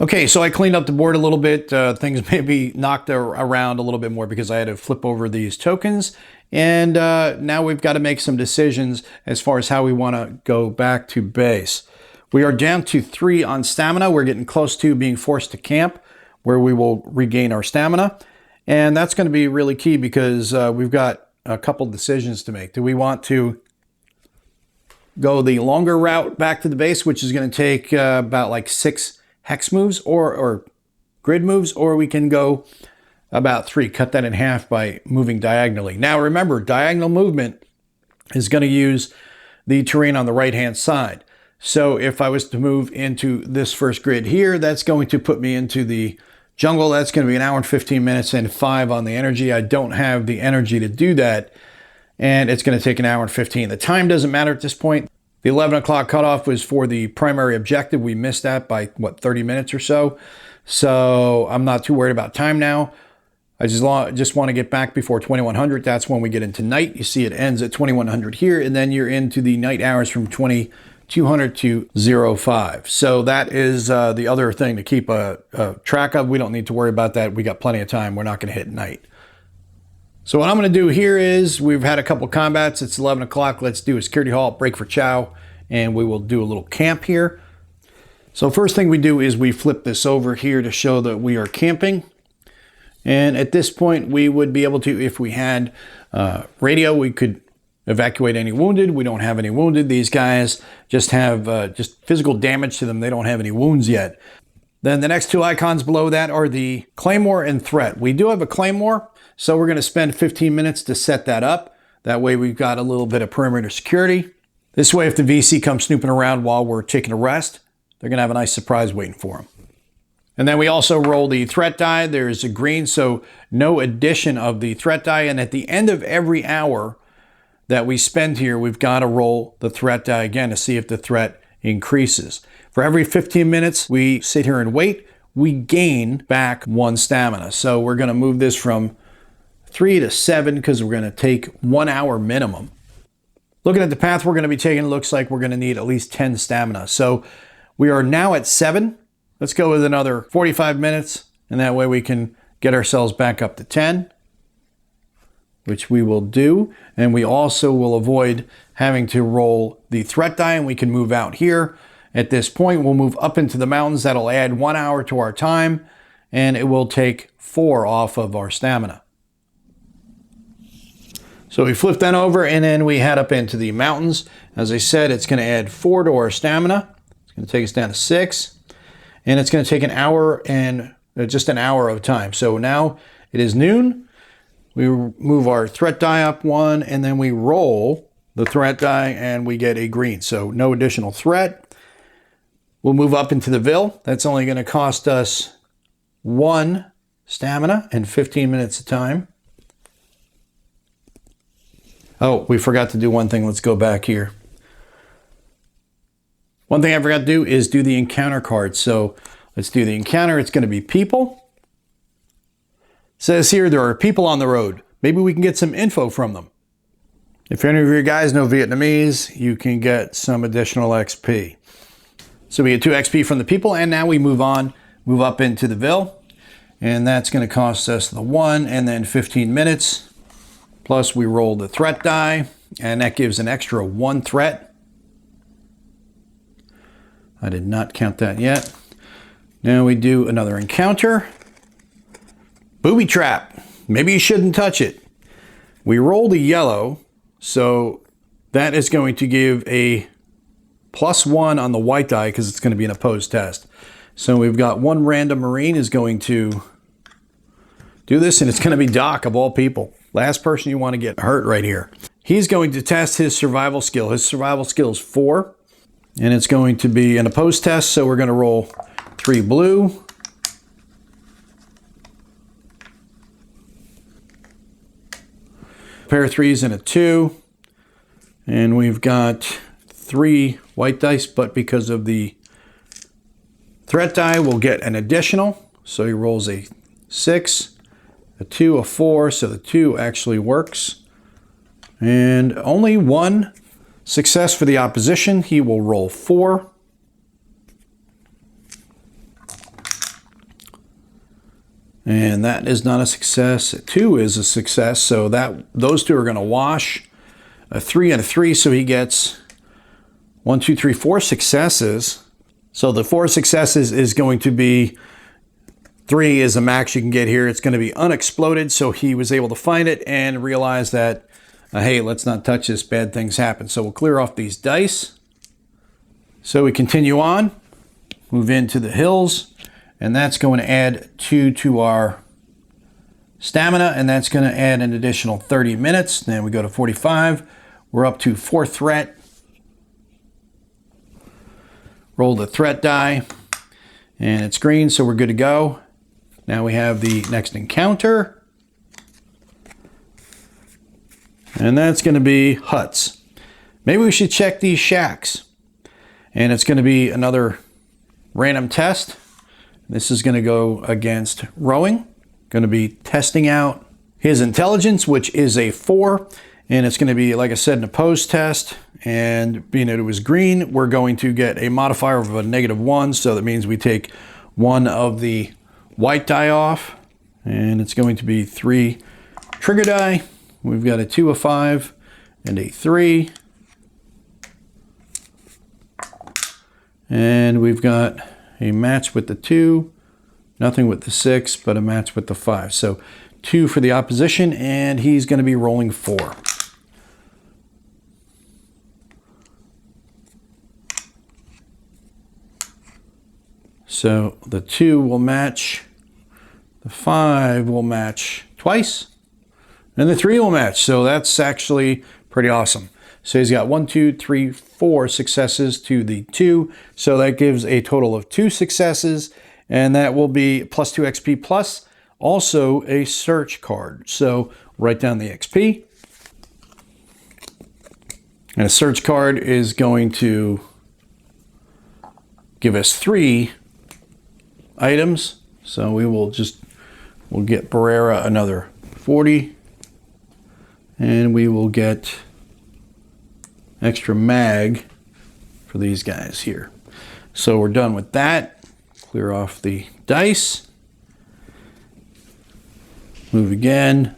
Okay, so I cleaned up the board a little bit. Things may be knocked around a little bit more because I had to flip over these tokens. And now we've got to make some decisions as far as how we want to go back to base. We are down to 3 on stamina. We're getting close to being forced to camp, where we will regain our stamina. And that's going to be really key because we've got a couple decisions to make. Do we want to go the longer route back to the base, which is going to take about like 6 hex moves or grid moves, or we can go about 3, cut that in half by moving diagonally. Now remember, diagonal movement is going to use the terrain on the right hand side. So if I was to move into this first grid here, that's going to put me into the jungle. That's going to be 1 hour and 15 minutes and 5 on the energy. I don't have the energy to do that, and it's going to take 1 hour and 15. The time doesn't matter at this point. The 11 o'clock cutoff was for the primary objective. We missed that by, 30 minutes or so. So I'm not too worried about time now. I just want to get back before 2100. That's when we get into night. You see it ends at 2100 here, and then you're into the night hours from 2200 to 05. So that is the other thing to keep a track of. We don't need to worry about that. We got plenty of time. We're not going to hit night. So what I'm going to do here is we've had a couple combats. It's 11 o'clock. Let's do a security halt, break for chow, and we will do a little camp here. So first thing we do is we flip this over here to show that we are camping. And at this point, we would be able to, if we had radio, we could evacuate any wounded. We don't have any wounded. These guys just have just physical damage to them. They don't have any wounds yet. Then the next 2 icons below that are the Claymore and Threat. We do have a Claymore, so we're going to spend 15 minutes to set that up. That way we've got a little bit of perimeter security. This way, if the VC comes snooping around while we're taking a rest, they're going to have a nice surprise waiting for them. And then we also roll the threat die. There's a green, so no addition of the threat die. And at the end of every hour that we spend here, we've got to roll the threat die again to see if the threat increases. For every 15 minutes we sit here and wait, we gain back 1 stamina. So we're going to move this from 3 to 7 because we're going to take 1 hour minimum. Looking at the path we're going to be taking, it looks like we're going to need at least 10 stamina. So we are now at 7. Let's go with another 45 minutes, and that way we can get ourselves back up to 10. which we will do. And we also will avoid having to roll the threat die, and we can move out here. At this point, we'll move up into the mountains. That'll add 1 hour to our time, and it will take 4 off of our stamina. So we flip that over, and then we head up into the mountains. As I said, it's going to add 4 to our stamina. It's going to take us down to 6, and it's going to take an hour and just an hour of time. So now it is noon. We move our threat die up 1, and then we roll the threat die, and we get a green. So no additional threat. We'll move up into the Ville. That's only going to cost us 1 stamina and 15 minutes of time. Oh, we forgot to do one thing. Let's go back here. One thing I forgot to do is do the encounter card. So let's do the encounter. It's going to be people. It says here there are people on the road. Maybe we can get some info from them. If any of you guys know Vietnamese, you can get some additional XP. So we get 2 XP from the people, and now we move up into the Ville, and that's going to cost us the 1 and then 15 minutes. Plus we roll the threat die, and that gives an extra 1 threat. I did not count that yet. Now we do another encounter. Booby trap. Maybe you shouldn't touch it. We roll the yellow, so that is going to give a +1 on the white die because it's going to be an opposed test. So we've got 1 random Marine is going to do this, and it's going to be Doc of all people. Last person you want to get hurt right here. He's going to test his survival skill. His survival skill is 4, and it's going to be an opposed test, so we're going to roll 3 blue. Pair of 3s and a 2, and we've got 3 white dice, but because of the threat die, we'll get an additional. So he rolls a 6, a 2, a 4, so the 2 actually works. And only 1 success for the opposition. He will roll 4. And that is not a success. A 2 is a success, so those 2 are going to wash. A 3 and a 3, so he gets 1, 2, 3, 4 successes. So the 4 successes is going to be 3 is the max you can get here. It's going to be unexploded, so he was able to find it and realize that, hey, let's not touch this, bad things happen. So we'll clear off these dice. So we continue on, move into the hills. And that's going to add 2 to our stamina, and that's going to add an additional 30 minutes. Then we go to 45. We're up to 4 threat. Roll the threat die, and it's green, so we're good to go. Now we have the next encounter, and that's going to be huts. Maybe we should check these shacks, and it's going to be another random test. This is going to go against rowing. Going to be testing out his intelligence, which is a 4. And it's going to be, like I said, an opposed test. And being that it was green, we're going to get a modifier of a -1. So that means we take 1 of the white die off. And it's going to be 3 trigger die. We've got a 2, a 5, and a 3. And we've got a match with the 2, nothing with the 6, but a match with the 5. So 2 for the opposition, and he's going to be rolling 4. So the 2 will match, the 5 will match twice, and the 3 will match. So that's actually pretty awesome. So he's got 1, 2, 3, 4 successes to the 2. So that gives a total of 2 successes, and that will be +2 XP plus also a search card. So write down the XP. And a search card is going to give us 3 items. So we'll get Barrera another 40, and we will get extra mag for these guys here. So we're done with that. Clear off the dice. Move again.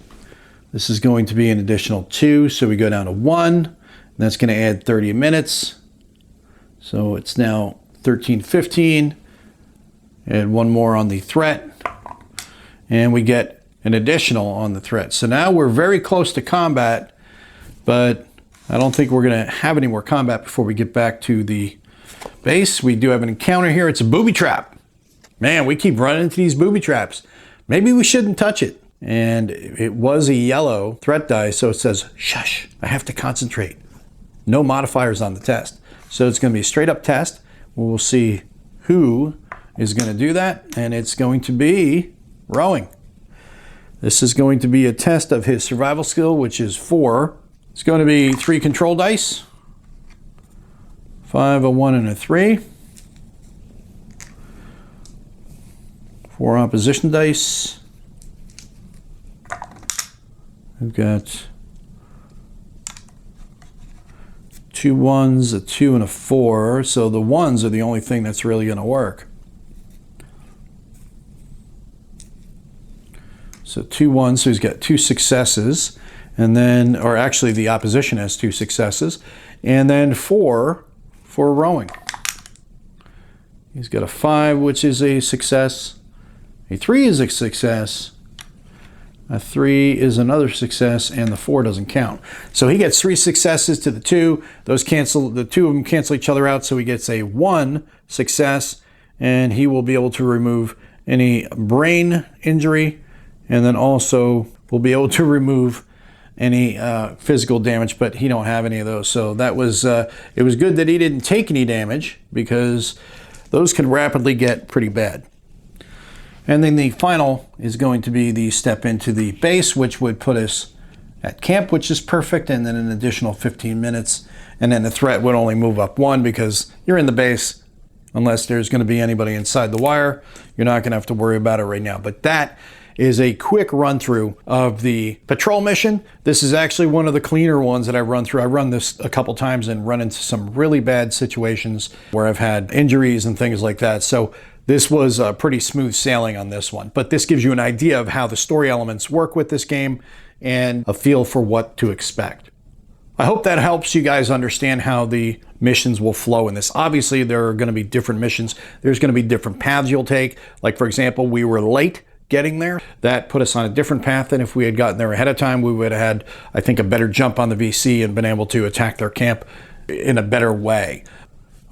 This is going to be an additional 2, so we go down to 1. That's going to add 30 minutes. So it's now 13:15. Add one more on the threat. And we get an additional on the threat. So now we're very close to combat, but I don't think we're going to have any more combat before we get back to the base. We do have an encounter here. It's a booby trap. Man, we keep running into these booby traps. Maybe we shouldn't touch it. And it was a yellow threat die, so it says, shush, I have to concentrate. No modifiers on the test. So it's going to be a straight up test. We'll see who is going to do that, and it's going to be rowing. This is going to be a test of his survival skill, which is 4. It's going to be 3 control dice. 5, a 1, and a 3. 4 opposition dice. We've got 2 1s, a 2, and a 4. So the 1s are the only thing that's really going to work. So 2 1s, so he's got 2 successes. And then, or actually the opposition has 2 successes. And then 4 for rowing. He's got a 5, which is a success. A 3 is a success. A 3 is another success, and the 4 doesn't count. So he gets 3 successes to the 2. Those cancel, the 2 of them cancel each other out, so he gets a 1 success, and he will be able to remove any brain injury, and then also will be able to remove any physical damage, but he don't have any of those. So that was, it was good that he didn't take any damage, because those can rapidly get pretty bad. And then the final is going to be the step into the base, which would put us at camp, which is perfect, and then an additional 15 minutes. And then the threat would only move up 1, because you're in the base. Unless there's going to be anybody inside the wire, you're not going to have to worry about it right now. But that is a quick run through of the patrol mission. This is actually one of the cleaner ones that I run through. I run this a couple times and run into some really bad situations where I've had injuries and things like that. So this was pretty smooth sailing on this one, but this gives you an idea of how the story elements work with this game and a feel for what to expect. I hope that helps you guys understand how the missions will flow in this. Obviously, there are going to be different missions. There's going to be different paths you'll take. Like, for example, we were late getting there. That put us on a different path than if we had gotten there ahead of time. We would have had, I think, a better jump on the VC and been able to attack their camp in a better way.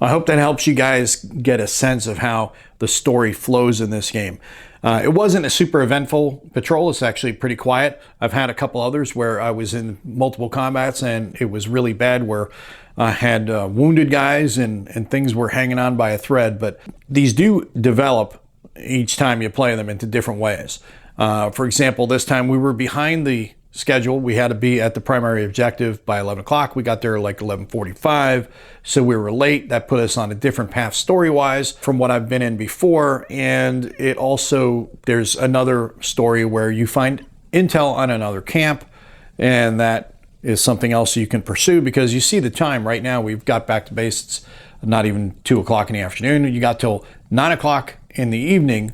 I hope that helps you guys get a sense of how the story flows in this game. It wasn't a super eventful patrol. It's actually pretty quiet. I've had a couple others where I was in multiple combats and it was really bad, where I had wounded guys and things were hanging on by a thread. But these do develop each time you play them into different ways. For example, this time we were behind the schedule. We had to be at the primary objective by 11 o'clock. We got there like 11:45, so we were late. That put us on a different path story-wise from what I've been in before. And it also, there's another story where you find intel on another camp, and that is something else you can pursue, because you see the time right now. We've got back to base. It's not even 2 o'clock in the afternoon. You got till 9 o'clock in the evening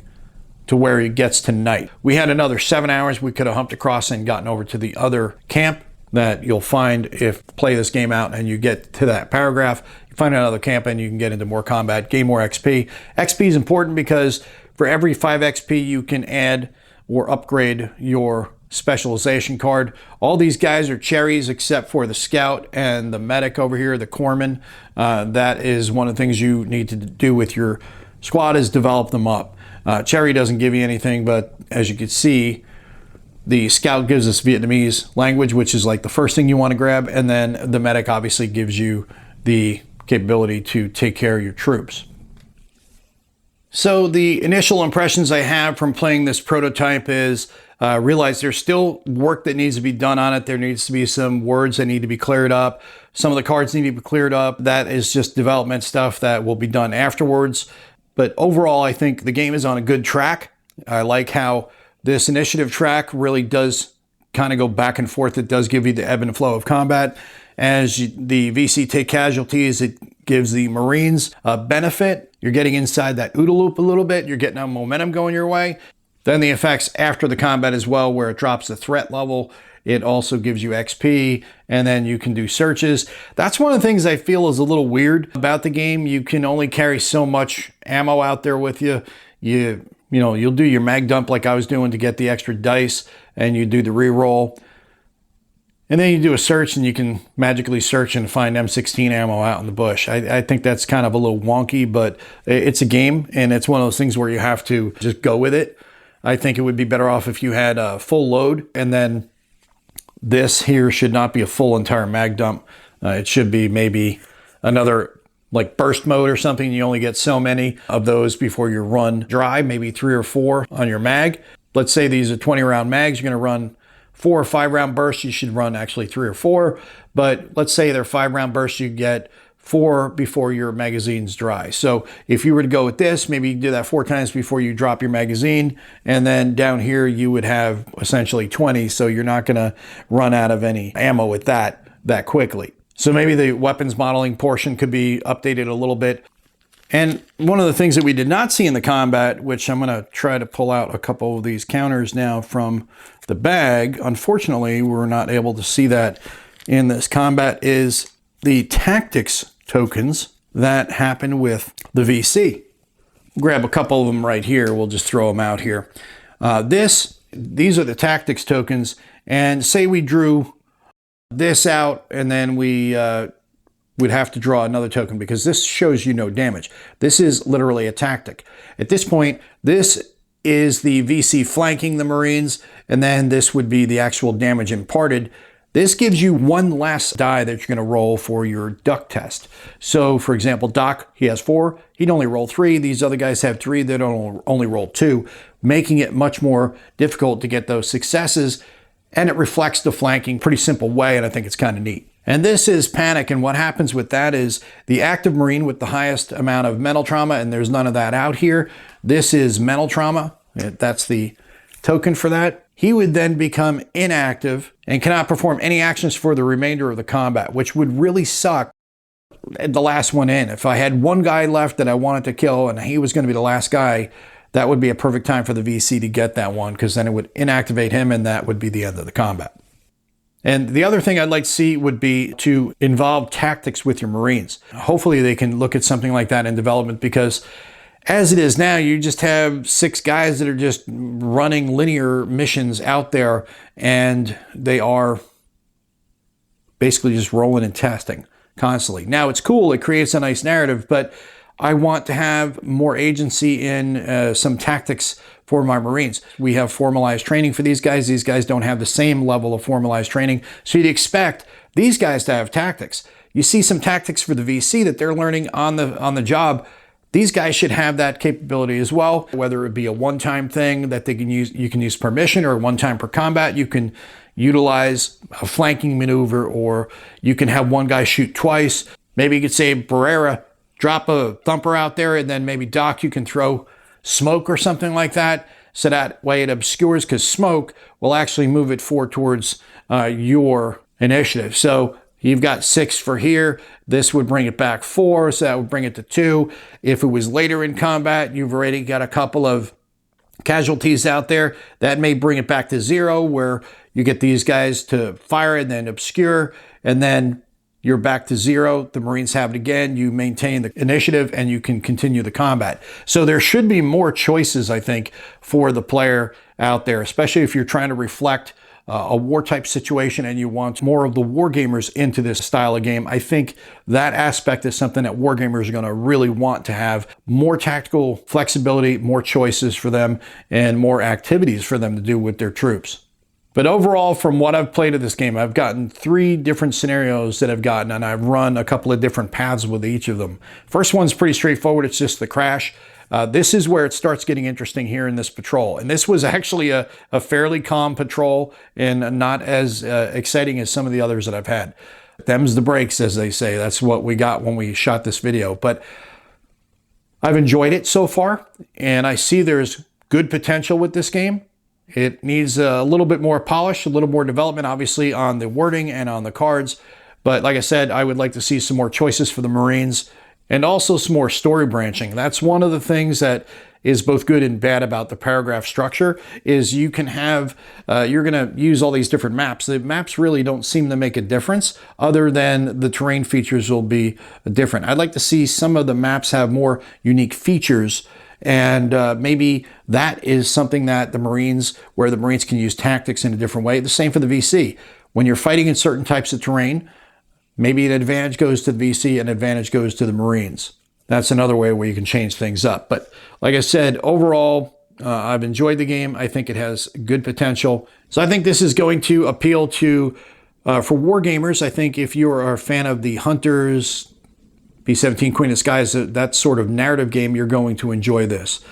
to where it gets to night. We had another 7 hours. We could have humped across and gotten over to the other camp that you'll find if you play this game out and you get to that paragraph. You find another camp and you can get into more combat, gain more XP. XP is important because for every 5 XP you can add or upgrade your specialization card. All these guys are cherries except for the scout and the medic over here, the corpsman. That is one of the things you need to do with your squad, is develop them up. Cherry doesn't give you anything, but as you can see, the scout gives us Vietnamese language, which is like the first thing you want to grab, and then the medic obviously gives you the capability to take care of your troops. So the initial impressions I have from playing this prototype is realize there's still work that needs to be done on it. There needs to be some words that need to be cleared up. Some of the cards need to be cleared up. That is just development stuff that will be done afterwards. But overall, I think the game is on a good track. I like how this initiative track really does kind of go back and forth. It does give you the ebb and flow of combat. As the VC take casualties, it gives the Marines a benefit. You're getting inside that OODA loop a little bit. You're getting a momentum going your way. Then the effects after the combat as well, where it drops the threat level It also gives you XP, and then you can do searches. That's one of the things I feel is a little weird about the game. You can only carry so much ammo out there with you. You'll do your mag dump like I was doing to get the extra dice, and you do the reroll. And then you do a search and you can magically search and find M16 ammo out in the bush. I think that's kind of a little wonky, but it's a game, and it's one of those things where you have to just go with it. I think it would be better off if you had a full load, and then this here should not be a full entire mag dump. It should be maybe another like burst mode or something. You only get so many of those before you run dry, maybe 3 or 4 on your mag. Let's say these are 20 round mags. You're going to run 4 or 5 round bursts. You should run actually 3 or 4, but let's say they're 5 round bursts. You get 4 before your magazine's dry. So if you were to go with this, maybe you do that 4 times before you drop your magazine, and then down here you would have essentially 20, so you're not going to run out of any ammo with that quickly. So maybe the weapons modeling portion could be updated a little bit. And one of the things that we did not see in the combat, which I'm going to try to pull out a couple of these counters now from the bag, unfortunately we're not able to see that in this combat, is the tactics tokens that happen with the VC. Grab a couple of them right here. We'll just throw them out here. These are the tactics tokens, and say we drew this out, and then we'd have to draw another token because this shows you no damage. This is literally a tactic. At this point, this is the VC flanking the Marines, and then this would be the actual damage imparted. This gives you one last die that you're going to roll for your duck test. So, for example, Doc, he has 4. He'd only roll 3. These other guys have 3. They don't only roll 2, making it much more difficult to get those successes. And it reflects the flanking pretty simple way, and I think it's kind of neat. And this is panic, and what happens with that is the active Marine with the highest amount of mental trauma, and there's none of that out here. This is mental trauma. That's the token for that. He would then become inactive and cannot perform any actions for the remainder of the combat, which would really suck at the last one in. If I had one guy left that I wanted to kill and he was going to be the last guy, that would be a perfect time for the VC to get that one, because then it would inactivate him and that would be the end of the combat. And the other thing I'd like to see would be to involve tactics with your Marines. Hopefully they can look at something like that in development, because as it is now, you just have 6 guys that are just running linear missions out there, and they are basically just rolling and testing constantly. Now, it's cool. It creates a nice narrative, but I want to have more agency in some tactics for my Marines. We have formalized training for these guys. These guys don't have the same level of formalized training, so you'd expect these guys to have tactics. You see some tactics for the VC that they're learning on the job. These guys should have that capability as well, whether it be a one-time thing that they can use, you can use per mission, or one time per combat. You can utilize a flanking maneuver, or you can have one guy shoot twice. Maybe you could say, Barrera, drop a thumper out there, and then maybe Doc, you can throw smoke or something like that. So that way it obscures, because smoke will actually move it forward towards your initiative. So you've got 6 for here. This would bring it back 4, so that would bring it to 2. If it was later in combat, you've already got a couple of casualties out there. That may bring it back to 0, where you get these guys to fire and then obscure, and then you're back to 0. The Marines have it again. You maintain the initiative, and you can continue the combat. So there should be more choices, I think, for the player out there, especially if you're trying to reflect a war type situation and you want more of the war gamers into this style of game. I think that aspect is something that war gamers are going to really want to have: more tactical flexibility, more choices for them, and more activities for them to do with their troops. But overall, from what I've played of this game, I've gotten 3 different scenarios that I've gotten, and I've run a couple of different paths with each of them. First one's pretty straightforward. It's just the crash. This is where it starts getting interesting here in this patrol. And this was actually a fairly calm patrol, and not as exciting as some of the others that I've had. Them's the breaks, as they say. That's what we got when we shot this video. But I've enjoyed it so far, and I see there's good potential with this game. It needs a little bit more polish, a little more development, obviously, on the wording and on the cards. But like I said, I would like to see some more choices for the Marines, and also some more story branching. That's one of the things that is both good and bad about the paragraph structure, is you can have, you're going to use all these different maps. The maps really don't seem to make a difference other than the terrain features will be different. I'd like to see some of the maps have more unique features, and maybe that is something that the Marines, where the Marines can use tactics in a different way. The same for the VC. When you're fighting in certain types of terrain, maybe an advantage goes to the VC, an advantage goes to the Marines. That's another way where you can change things up. But like I said, overall, I've enjoyed the game. I think it has good potential. So I think this is going to appeal to, for war gamers. I think if you're a fan of the Hunters, B-17 Queen of Skies, that sort of narrative game, you're going to enjoy this.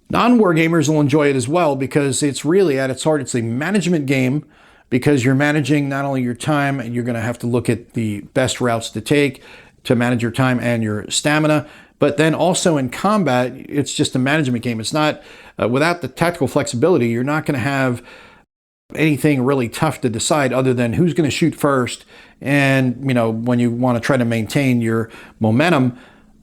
Non-war gamers will enjoy it as well, because it's really, at its heart, it's a management game, because you're managing not only your time, and you're going to have to look at the best routes to take to manage your time and your stamina, but then also in combat, it's just a management game. It's not, without the tactical flexibility, you're not going to have anything really tough to decide other than who's going to shoot first, and, you know, when you want to try to maintain your momentum,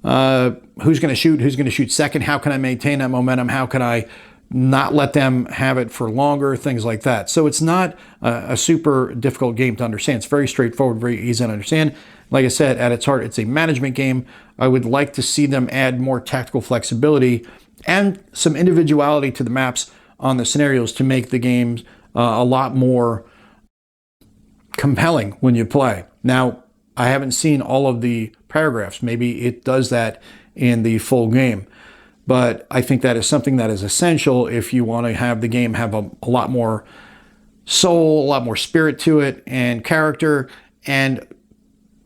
who's going to shoot second, how can I maintain that momentum, how can I not let them have it for longer, things like that. So it's not a super difficult game to understand. It's very straightforward, very easy to understand. Like I said, at its heart, it's a management game. I would like to see them add more tactical flexibility and some individuality to the maps on the scenarios to make the games a lot more compelling when you play. Now, I haven't seen all of the paragraphs. Maybe it does that in the full game. But I think that is something that is essential if you want to have the game have a lot more soul, a lot more spirit to it, and character, and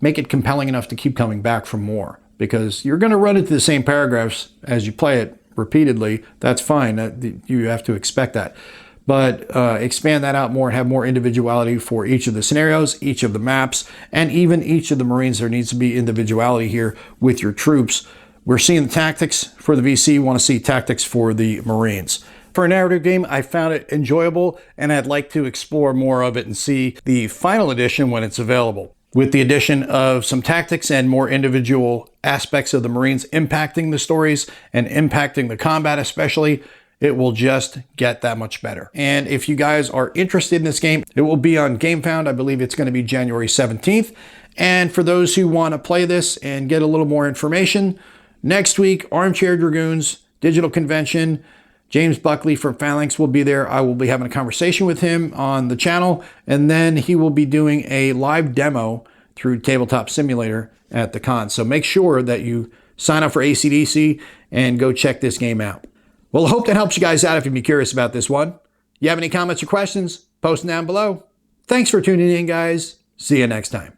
make it compelling enough to keep coming back for more. Because you're going to run into the same paragraphs as you play it repeatedly. That's fine. You have to expect that. But expand that out more and have more individuality for each of the scenarios, each of the maps, and even each of the Marines. There needs to be individuality here with your troops. We're seeing the tactics for the VC. We want to see tactics for the Marines. For a narrative game, I found it enjoyable, and I'd like to explore more of it and see the final edition when it's available. With the addition of some tactics and more individual aspects of the Marines impacting the stories and impacting the combat especially, it will just get that much better. And if you guys are interested in this game, it will be on Gamefound. I believe it's going to be January 17th. And for those who want to play this and get a little more information, next week, Armchair Dragoons Digital Convention, James Buckley from Phalanx will be there. I will be having a conversation with him on the channel, and then he will be doing a live demo through Tabletop Simulator at the con. So make sure that you sign up for ACDC and go check this game out. Well, I hope that helps you guys out if you'd be curious about this one. You have any comments or questions, post them down below. Thanks for tuning in, guys. See you next time.